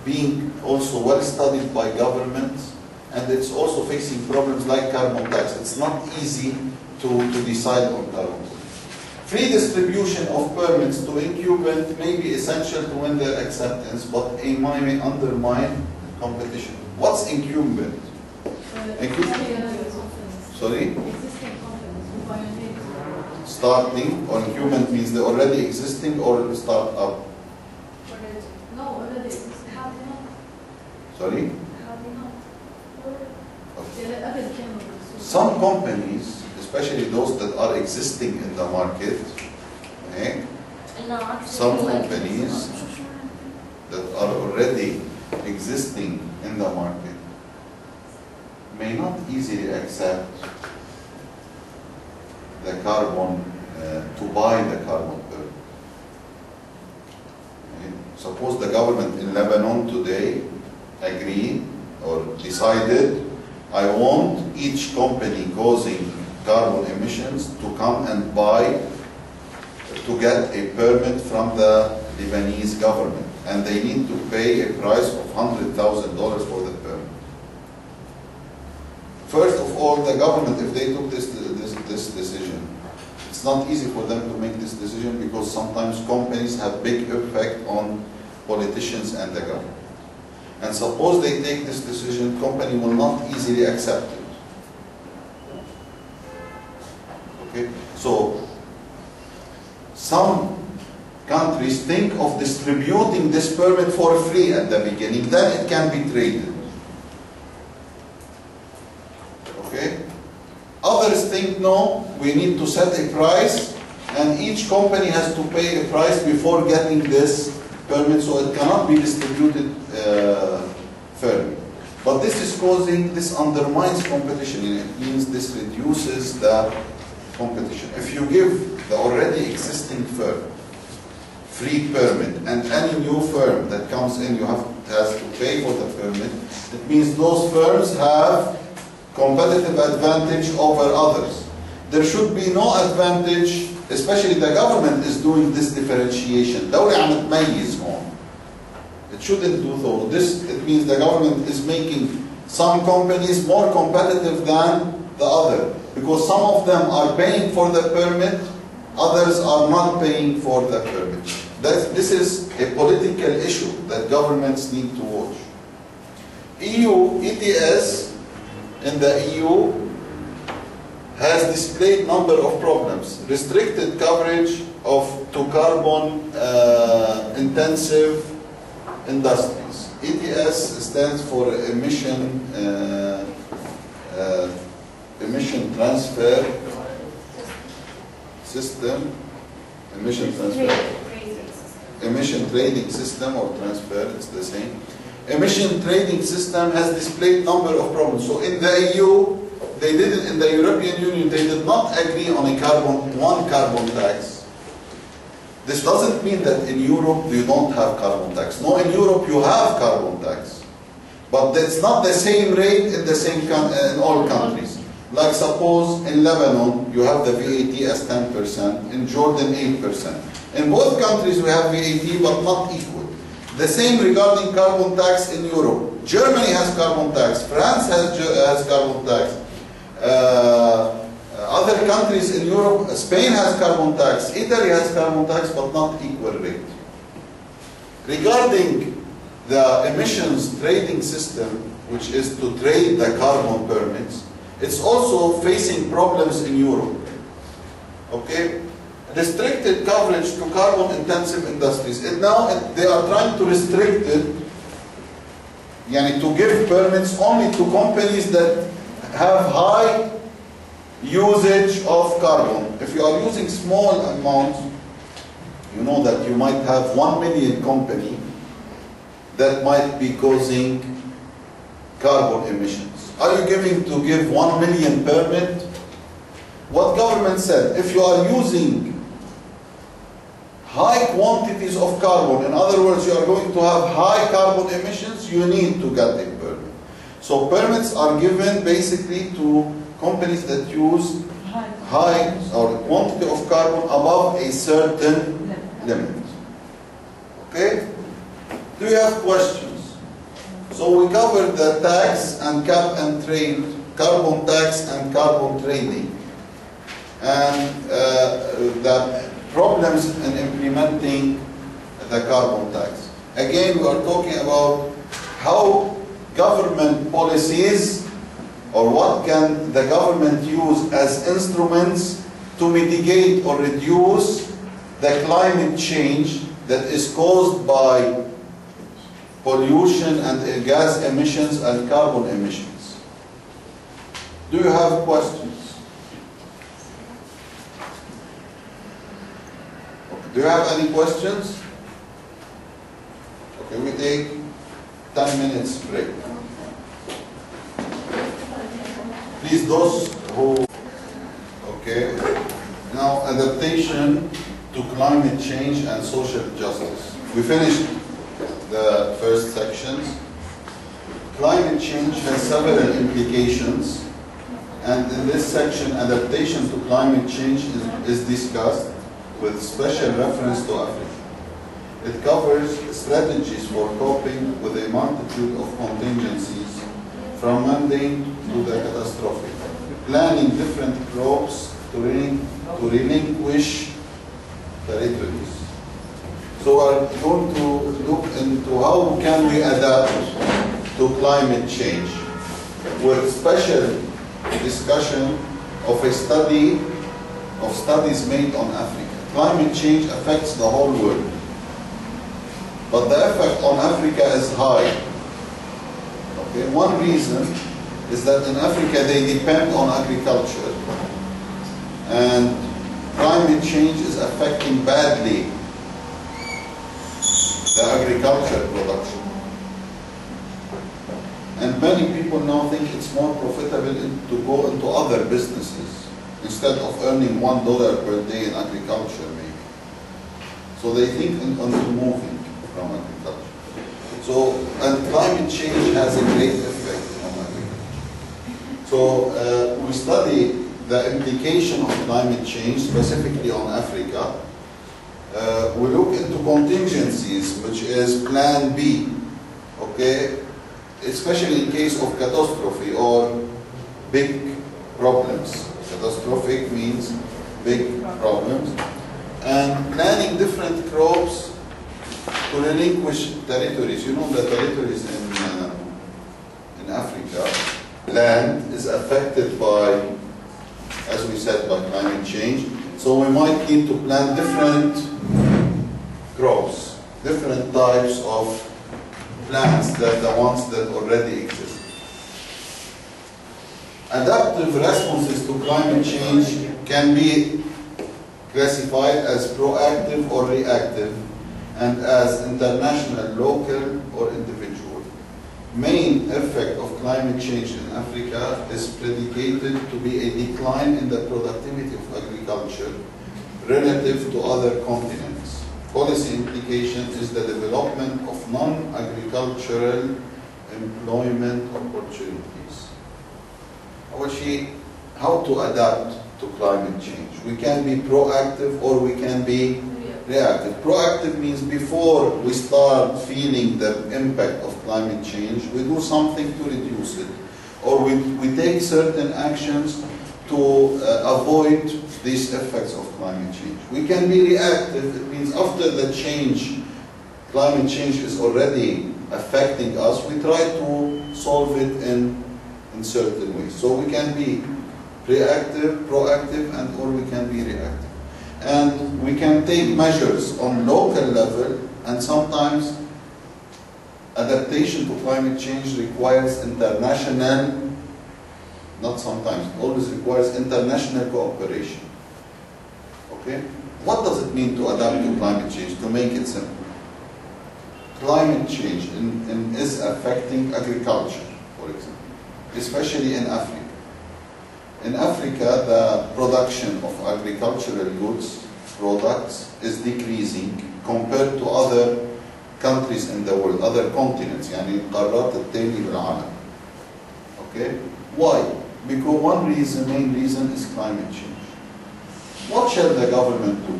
[SPEAKER 1] being also well studied by governments, and it's also facing problems like carbon tax. It's not easy to decide on carbon. Free distribution of permits to incumbent may be essential to win their acceptance, but it may undermine competition. What's incumbent? Sorry? Starting, or incumbent means they're already existing or start up?
[SPEAKER 2] No, already existing. How do you know?
[SPEAKER 1] Sorry?
[SPEAKER 2] How do you know?
[SPEAKER 1] Okay. Some companies, especially those that are existing in the market, okay? Some companies that are already existing in the market may not easily accept the carbon, to buy the carbon permit. Okay? Suppose the government in Lebanon today agreed or decided, I want each company causing carbon emissions to come and buy, to get a permit from the Lebanese government, and they need to pay a price of $100,000 for the permit. First of all, the government, if they took this decision, it's not easy for them to make this decision, because sometimes companies have big effect on politicians and the government. And suppose they take this decision, company will not easily accept it. Okay? So, some countries think of distributing this permit for free at the beginning, then it can be traded. Okay? Others think, no, we need to set a price, and each company has to pay a price before getting this permit, so it cannot be distributed fairly. But this undermines competition, and it means this reduces the competition. If you give the already existing firm free permit, and any new firm that comes in has to pay for the permit, it means those firms have competitive advantage over others. There should be no advantage, especially the government is doing this differentiation. دولة عم تميز هون. It shouldn't do so. It means the government is making some companies more competitive than the other, because some of them are paying for the permit, others are not paying for the permit. This is a political issue that governments need to watch. EU ETS in the EU has displayed number of problems. Restricted coverage to carbon intensive industries. ETS stands for emission transfer system, emission trading system or transfer, it's the same. Emission trading system has displayed number of problems. So in the EU, they didn't, in the European Union, they did not agree on a one carbon tax. This doesn't mean that in Europe you don't have carbon tax. No, in Europe you have carbon tax. But it's not the same rate in the same in all countries. Like suppose in Lebanon you have the VAT as 10%, in Jordan 8%. In both countries we have VAT but not equal. The same regarding carbon tax in Europe. Germany has carbon tax, France has carbon tax. Other countries in Europe, Spain has carbon tax, Italy has carbon tax, but not equal rate. Regarding the emissions trading system, which is to trade the carbon permits, it's also facing problems in Europe. Okay? Restricted coverage to carbon intensive industries. And now they are trying to restrict it, to give permits only to companies that have high usage of carbon. If you are using small amounts, you know that you might have 1 million company that might be causing carbon emissions. Are you going to give 1 million permit? What government said, if you are using high quantities of carbon, in other words, you are going to have high carbon emissions, you need to get a permit. So permits are given basically to companies that use high or quantity of carbon above a certain limit. Okay? Do you have questions? So we covered the tax and cap and trade, carbon tax and carbon trading, and the problems in implementing the carbon tax. Again, we are talking about how government policies, or what can the government use as instruments to mitigate or reduce the climate change that is caused by pollution and gas emissions and carbon emissions. Do you have questions? Do you have any questions? Okay, we take 10 minutes break. Please, those who, okay, now adaptation to climate change and social justice. We finished the first sections. Climate change has several implications, and in this section, adaptation to climate change is discussed with special reference to Africa. It covers strategies for coping with a multitude of contingencies, from mundane to the catastrophic, planning different crops to relinquish territories. So we're going to look into how can we adapt to climate change, with special discussion of studies made on Africa. Climate change affects the whole world, but the effect on Africa is high. Okay, one reason is that in Africa they depend on agriculture, and climate change is affecting badly the agriculture production. And many people now think it's more profitable to go into other businesses instead of earning $1 per day in agriculture, maybe. So they think onto moving from agriculture. So, and climate change has a great effect on agriculture. So we study the implication of climate change, specifically on Africa. We look into contingencies, which is Plan B, okay? Especially in case of catastrophe or big problems. Catastrophic means big problems. And planning different crops to relinquish territories. You know the territories land is affected by, as we said, by climate change. So we might need to plant different crops, different types of plants than the ones that already exist. Adaptive responses to climate change can be classified as proactive or reactive, and as international, local, or individual. Main effect of climate change in Africa is predicated to be a decline in the productivity of agriculture relative to other continents. Policy implication is the development of non-agricultural employment opportunities. How to adapt to climate change? We can be proactive or we can be reactive. Proactive means before we start feeling the impact of climate change, we do something to reduce it, or we take certain actions to avoid these effects of climate change. We can be reactive. It means after the change, climate change is already affecting us, we try to solve it in certain ways. So we can be reactive, proactive, and or we can be reactive. And we can take measures on local level, and sometimes adaptation to climate change requires international, not sometimes, it always requires international cooperation. Okay? What does it mean to adapt to climate change? To make it simple. Climate change is affecting agriculture, for example, especially in Africa. In Africa, the production of agricultural goods, products, is decreasing compared to other countries in the world, other continents, يعني القارات التانية بالعالم. Okay? Why? Because one reason, main reason is climate change. What shall the government do?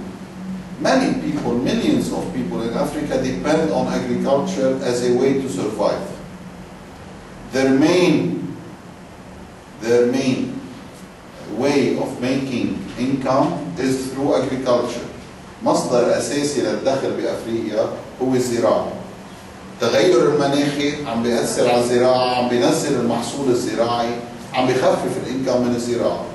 [SPEAKER 1] Many people, millions of people in Africa depend on agriculture as a way to survive. Their main way of making income is through agriculture. مصدر أساسي للدخل بأفريقيا هو الزراعة. التغير المناخي عم بيأثر على الزراعة، عم بينزل المحصول الزراعي، عم بيخفف الإنكم من الزراعة.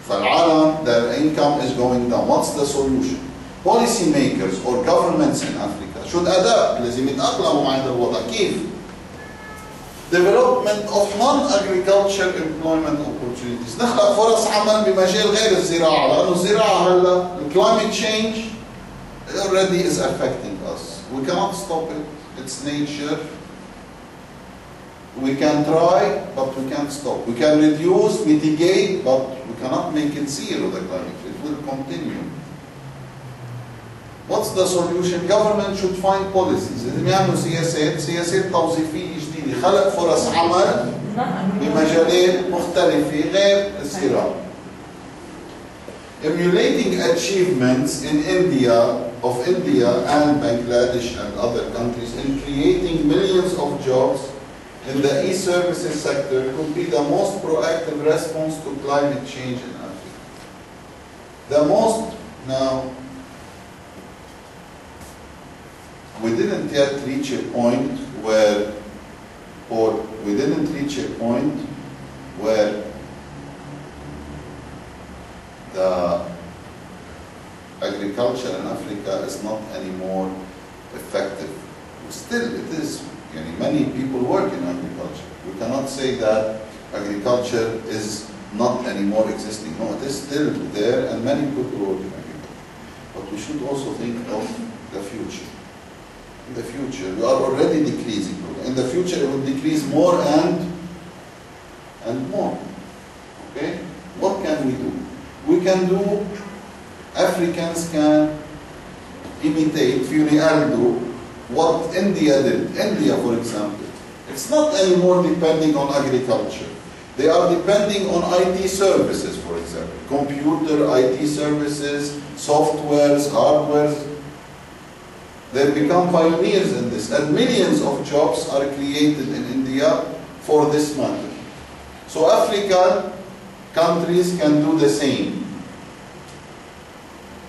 [SPEAKER 1] فالعالم, their income is going down. What's the solution? Policy makers or governments in Africa should adapt. لازم يتأقلموا مع هذا الوضع. كيف؟ Development of non-agriculture employment opportunities. نخلق فرص عمل بمجال غير الزراعة، لأنه الزراعة هلا climate change already is affecting us. We cannot stop it. It's nature. We can try, but we can't stop. We can reduce, mitigate, but we cannot make it zero, the climate change. It will continue. What's the solution? Government should find policies. لازم يعملوا سياسات توظيفية جديدة، خلق فرص عمل بمجالات مختلفة غير الزراعة. Emulating achievements in India and Bangladesh and other countries in creating millions of jobs in the e-services sector could be the most proactive response to climate change in Africa. We didn't yet reach a point where the agriculture in Africa is not anymore effective. Still it is. Many people work in agriculture. We cannot say that agriculture is not anymore existing. No, it is still there and many people work in agriculture. But we should also think of the future. In the future, we are already decreasing. In the future, it will decrease more and more. Okay? What can we do? We can do, Africans can imitate, do what India did. India, for example, it's not anymore depending on agriculture. They are depending on IT services, for example. Computer, IT services, softwares, hardwares. They become pioneers in this, and millions of jobs are created in India for this matter. So African countries can do the same.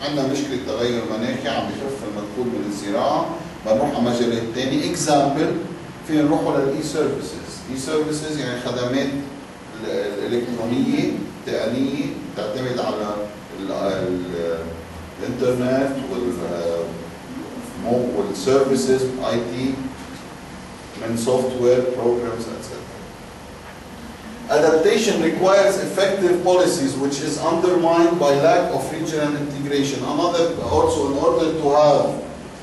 [SPEAKER 1] عندنا مشكلة تغير مناخي عم بخف المدخول من الزراعة، بنروح على مجالات تاني. Example، فينا نروحوا للإي سيرفيسز. إي سيرفيسز يعني خدمات الإلكترونية التقنية تعتمد على الإنترنت والسيرفيسز IT من software programs etc. Adaptation requires effective policies which is undermined by lack of regional integration. Also, in order to have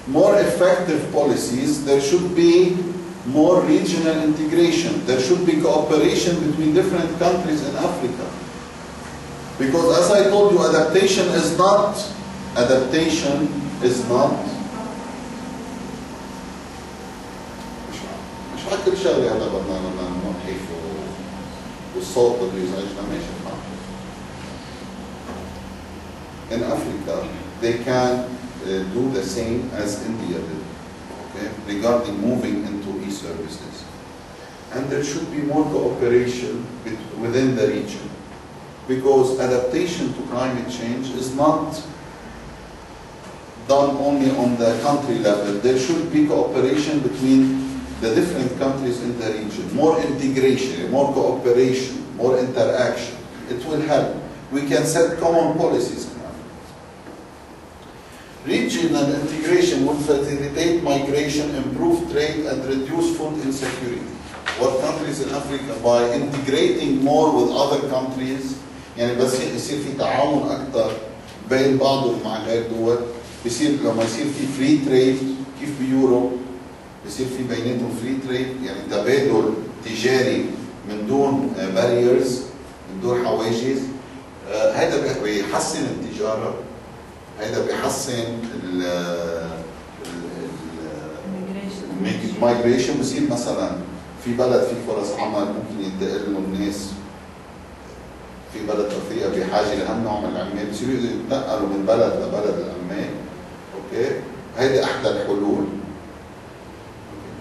[SPEAKER 1] more effective policies, there should be more regional integration. There should be cooperation between different countries in Africa. Because as I told you, adaptation is not مش على كل شغله هلا بدنا نوقف والصوت بده يزعجنا ماشي الحال. In Africa, they can do the same as India did, okay, regarding moving into e-services. And there should be more cooperation within the region, because adaptation to climate change is not done only on the country level. There should be cooperation between the different countries in the region, more integration, more cooperation, more interaction. It will help. We can set common policies. Regional integration will facilitate migration, improve trade, and reduce food insecurity. What countries in Africa, by integrating more with other countries, يعني بس يصير في تعاون أكثر بين بعضهم مع غير دول، بيصير لما يصير في free trade كيف بيوروب بيصير في بيناتهم free trade، يعني تبادل تجاري من دون barriers، من دون حواجز. هذا بيحسن التجارة، هذا بيحسن المايجريشن. بصير مثلا في بلد في فرص عمل ممكن ينتقل لهم الناس في بلد افريقيا بحاجه لهالنوع من العمال، بصيروا يتنقلوا من بلد لبلد العمال. اوكي، هيدي احدى الحلول.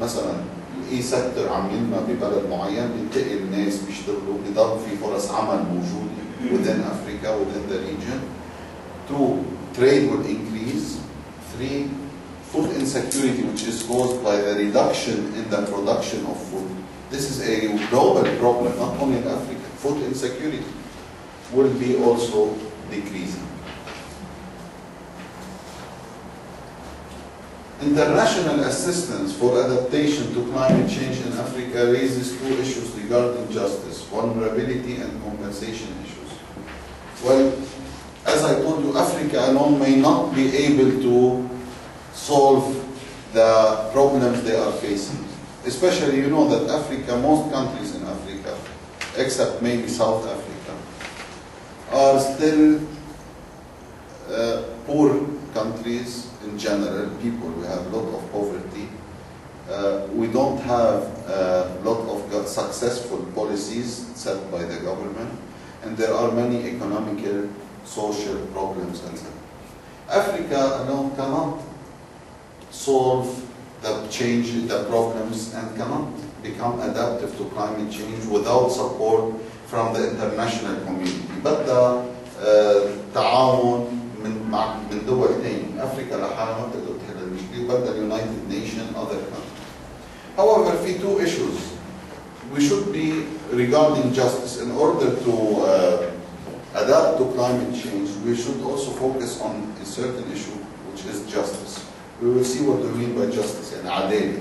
[SPEAKER 1] مثلا الاي سيكتور عم ينمى ببلد معين، بينتقل الناس بيشتغلوا، بضل في فرص عمل موجوده within Africa, within the region. 2. Trade will increase. 3. Food insecurity, which is caused by the reduction in the production of food. This is a global problem, not only in Africa. Food insecurity will be also decreasing. International assistance for adaptation to climate change in Africa raises 2 issues regarding justice, vulnerability and compensation issues. Well, as I told you, Africa alone may not be able to solve the problems they are facing. Especially, you know that Africa, most countries in Africa, except maybe South Africa, are still poor countries in general. People, we have a lot of poverty. We don't have a lot of successful policies set by the government, and there are many economical, social problems, etc. Africa alone cannot solve the problems and cannot become adaptive to climate change without support from the international community. بدها تعاون من دول ثانية. أفريقيا لحالها ما بتقدر تحل المشكلة، بدها United Nations, other countries. However, في 2 issues we should be regarding justice. In order to adapt to climate change, we should also focus on a certain issue, which is justice. We will see what we mean by justice and عدالة.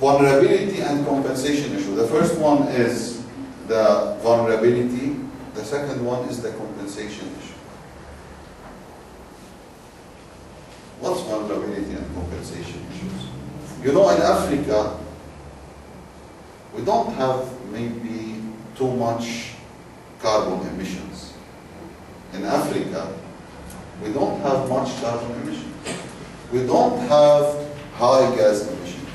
[SPEAKER 1] Vulnerability and compensation issue. The first one is the vulnerability. The second one is the compensation issue. What's vulnerability and compensation issues? You know, in Africa, we don't have maybe too much carbon emissions. In Africa, we don't have much carbon emissions. We don't have high gas emissions.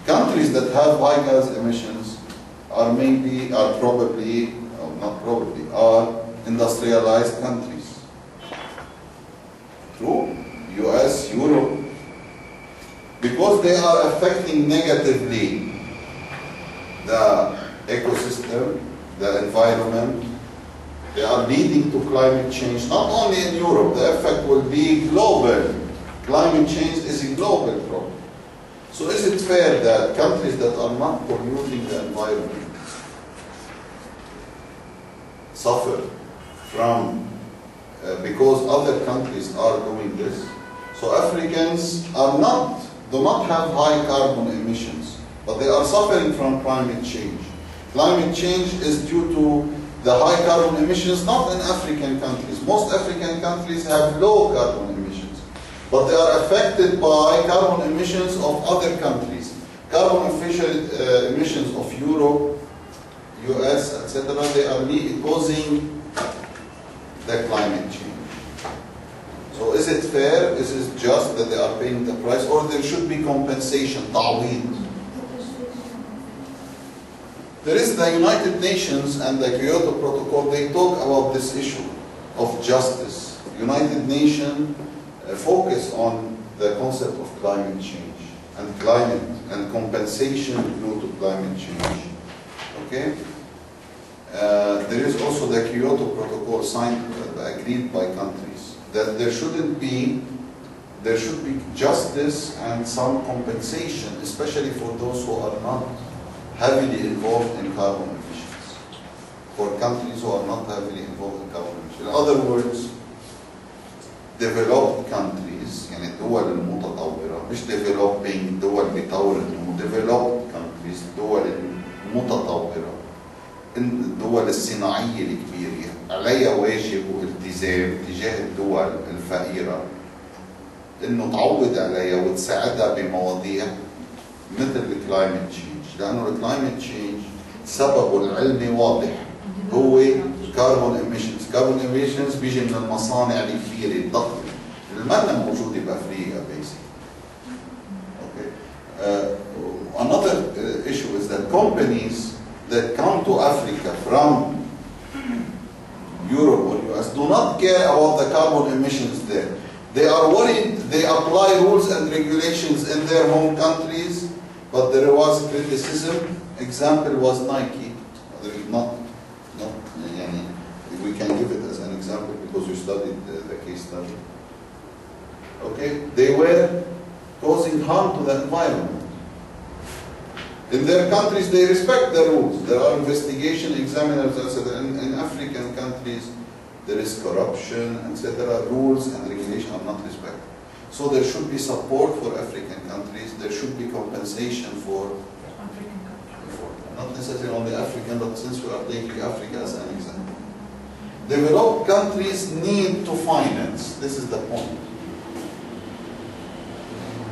[SPEAKER 1] Countries that have high gas emissions are industrialized countries. True? US, Europe. Because they are affecting negatively the ecosystem, the environment, they are leading to climate change, not only in Europe, the effect will be global. Climate change is a global problem. So is it fair that countries that are not polluting the environment suffer from because other countries are doing this. So Africans do not have high carbon emissions, but they are suffering from climate change. Climate change is due to the high carbon emissions, not in African countries. Most African countries have low carbon emissions, but they are affected by carbon emissions of other countries. Carbon emissions of Europe, US, etc., they are causing the climate change. So is it fair? Is it just that they are paying the price, or there should be compensation, ta'weed? There is the United Nations and the Kyoto Protocol, they talk about this issue of justice. United Nations focus on the concept of climate change and compensation due to climate change. Okay? There is also the Kyoto Protocol signed, agreed by countries, that there should be justice and some compensation, especially for those who are not heavily involved in carbon emissions. For countries who are not heavily involved in carbon emissions. In other words, developed countries, يعني الدول المتطورة، مش developing دول بتطور، developed countries، الدول المتطورة، الدول الصناعية الكبيرة، عليها واجب والتزام تجاه الدول الفقيرة إنه تعوض عليها وتساعدها بمواضيع مثل الكلايمت تشينج، لأنه الكلايمت تشينج سببه العلمي واضح، هو كاربون ايميشنز. كاربون ايميشنز بيجي من المصانع الكبيرة الضخمة اللي ما موجودة بأفريقيا basically. Okay. Another issue is that companies that come to Africa from Europe or US do not care about the carbon emissions there. They are worried, they apply rules and regulations in their home countries, but there was criticism. Example was Nike. We can give it as an example because we studied the case study. Okay, they were causing harm to the environment. In their countries, they respect the rules. There are investigation examiners, etc. In African countries, there is corruption, etc. Rules and regulations are not respected. So there should be support for African countries. There should be compensation for not necessarily only African, but since we are taking Africa as an example. Developed countries need to finance. This is the point.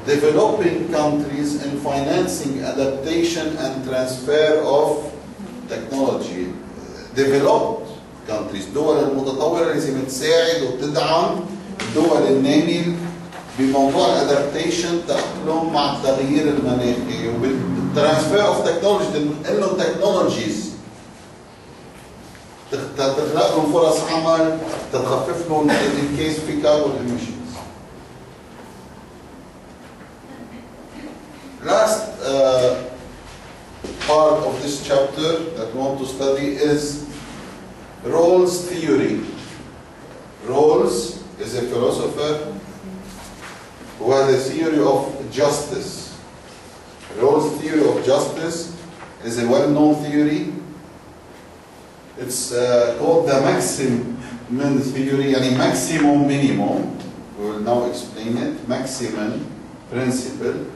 [SPEAKER 1] Developing countries in financing adaptation and transfer of technology. Developed countries، الدول المتطورة لازم تساعد وتدعم الدول النامية بموضوع الادابتيشن، تأقلم مع التغيير المناخي وبالترانسفير اوف تكنولوجي، انه تكنولوجيز تخلق لهم فرص عمل، تخفف لهم الكيس في كاربون ايميشنز. Last part of this chapter that we want to study is Rawls' theory. Rawls is a philosopher who has a theory of justice. Rawls' theory of justice is a well-known theory. It's called the maximum theory, yani maximum minimum. We will now explain it. Maximum principle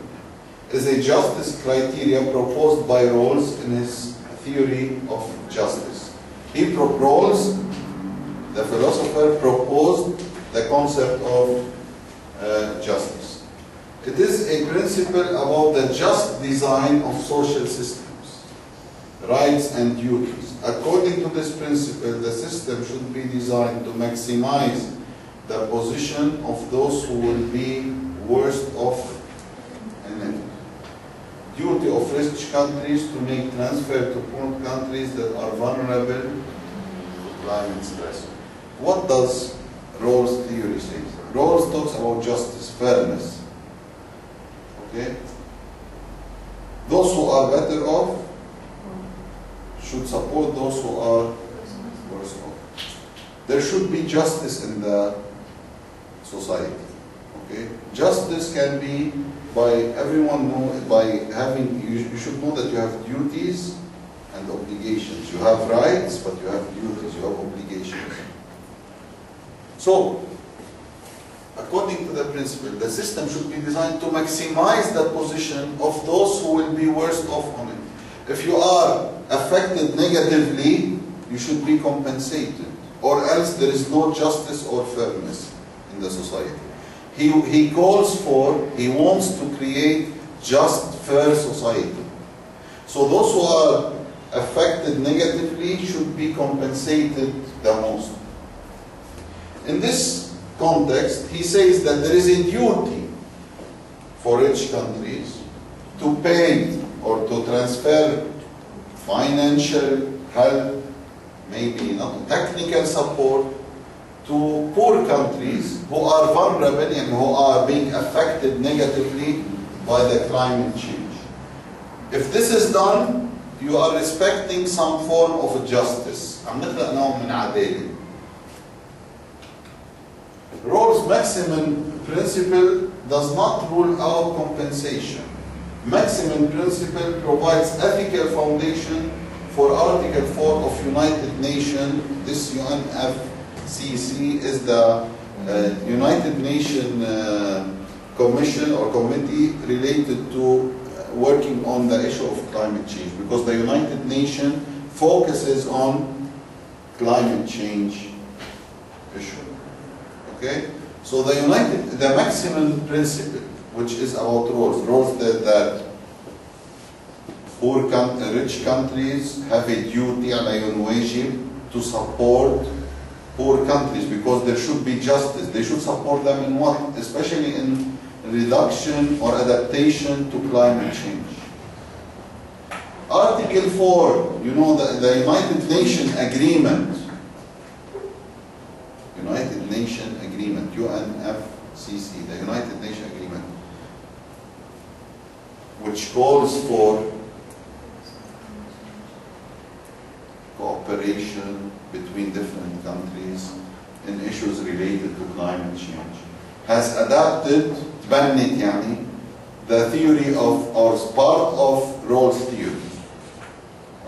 [SPEAKER 1] is a justice criteria proposed by Rawls in his theory of justice. Rawls, the philosopher, proposed the concept of justice. It is a principle about the just design of social systems, rights and duties. According to this principle, the system should be designed to maximize the position of those who will be worst off in it. Duty of rich countries to make transfer to poor countries that are vulnerable to climate stress. What does Rawls' theory say? Rawls talks about justice, fairness. Okay? Those who are better off should support those who are worse off. There should be justice in the society. Okay? Justice can be by everyone know, by having, you should know that you have duties and obligations. You have rights, but you have duties, you have obligations. So, according to the principle, the system should be designed to maximize the position of those who will be worst off on it. If you are affected negatively, you should be compensated, or else there is no justice or fairness in the society. He calls for, he wants to create just, fair society. So those who are affected negatively should be compensated the most. In this context, he says that there is a duty for rich countries to pay or to transfer financial help, maybe not technical support, to poor countries who are vulnerable and who are being affected negatively by the climate change. If this is done, you are respecting some form of justice. عم نخلق نوع من عدالة. Rawls' maximum principle does not rule out compensation. Maximum principle provides ethical foundation for Article 4 of United Nations. This UNFCCC is the United Nations Commission or committee related to working on the issue of climate change, because the United Nations focuses on climate change issue. Okay? So the maximum principle, which is about Rawls said that rich countries have a duty عليهم واجب to support poor countries, because there should be justice. They should support them in what? Especially in reduction or adaptation to climate change. Article 4, you know, the United Nations Agreement, UNFCCC, the United Nations Agreement, which calls for cooperation between different countries in issues related to climate change, has adapted the theory of, or part of Rawls' theory,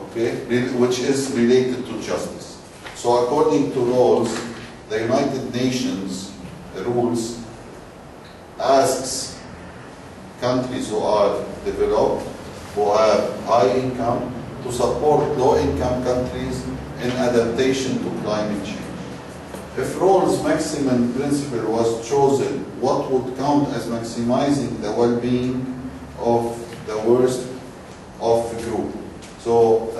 [SPEAKER 1] okay, which is related to justice. So according to Rawls, the United Nations rules asks countries who are developed, who have high income, to support low-income countries in adaptation to climate change. If Rawls' maximum principle was chosen, what would count as maximizing the well-being of the worst of the group? So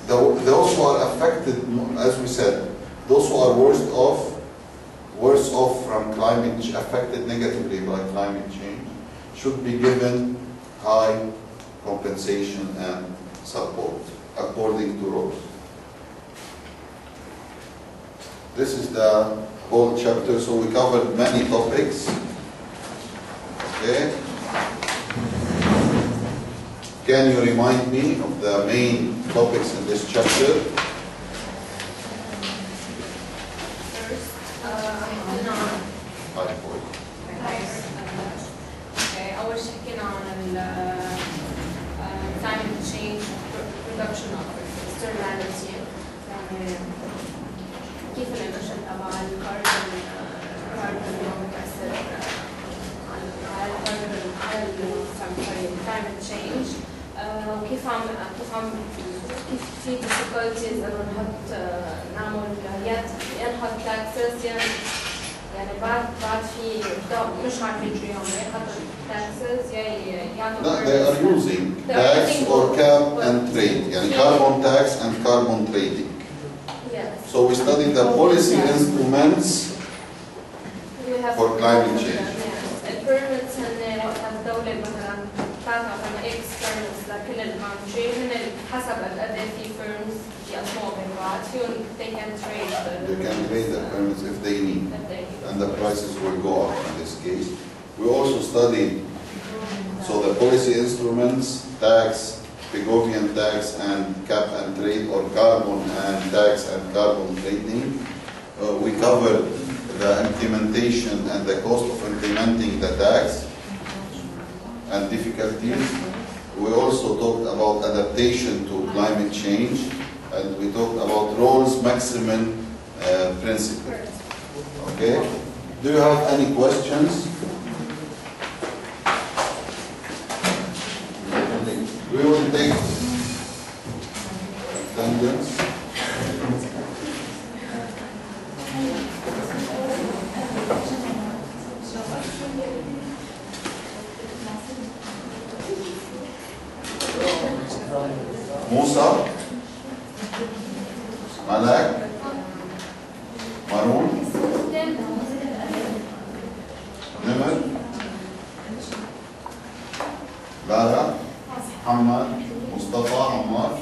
[SPEAKER 1] those who are affected, as we said, those who are worse off from climate, affected negatively by climate change, should be given high compensation and support, according to Rawls. This is the whole chapter, so we covered many topics. Okay. Can you remind me of the main topics in this chapter?
[SPEAKER 2] Climate change, reduction of externality, كيف الانتشار تبع الكربون مؤثر على climate change، وكيف كيف في difficulties انه نحط نعمل ينحط taxes، يعني بعد في مش عارفين شو يعملوا يحطوا taxes يعطوا.
[SPEAKER 1] No, they are using tax or cap and trade, يعني carbon tax and carbon trading.
[SPEAKER 2] Yes.
[SPEAKER 1] So we study the policy instruments for climate change.
[SPEAKER 2] البيرمتس هن وقتها الدولة مثلا تعطى مثلا X permits لكل الكونتري، هن حسب قد ايه في firms يقسموها بين بعض فيهم they can trade
[SPEAKER 1] the permits if they need, and the prices will go up in this case. We also studied the policy instruments, tax, Pigovian tax and cap and trade, or carbon and tax and carbon trading. We covered the implementation and the cost of implementing the tax and difficulties. We also talked about adaptation to climate change, and we talked about roles maximum principle. Okay? Do you have any questions? We will take attendance. Musa, Malak, Maroon, Nimr, Lara, Hamad, Mustafa, Ammar,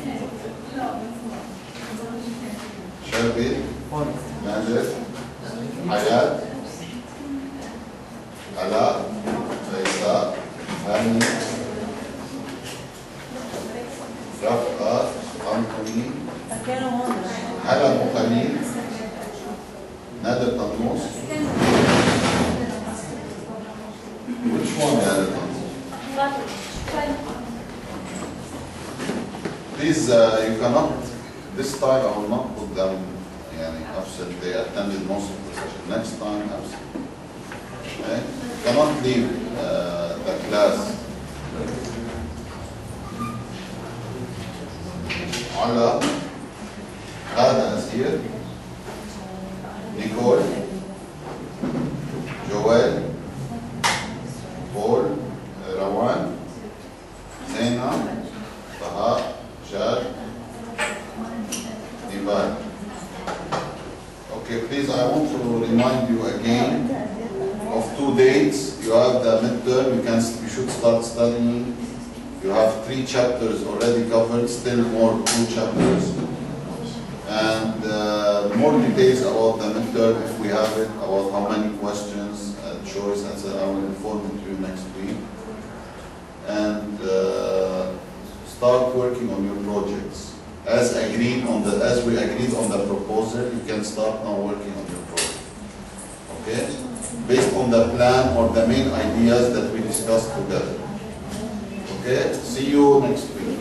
[SPEAKER 1] Sharbi, Nadir, Hayat, Ala, Faisa, Hani, Rafa, Anthony, Hala Mukhalil, Nadir Tanous. Which one Nadir Tanous? Please, you cannot, this time I will not put them absent. They attended most of the session. Next time, absent. Okay? You cannot leave the class. Ala, Hada Asir, Nicole, Joel, Paul, Rawan, Zaina, Taha, Shad, Nival. Okay, please, I want to remind you again of 2 dates. You have the midterm, you should start studying. You have 3 chapters already covered, still more 2 chapters. And more details about the midterm, if we have it, about how many questions, choice, etc. I will inform you next week. And start working on your projects. As we agreed on the proposal, you can start now working on your project. Okay? Based on the plan or the main ideas that we discussed together. Okay? See you next week.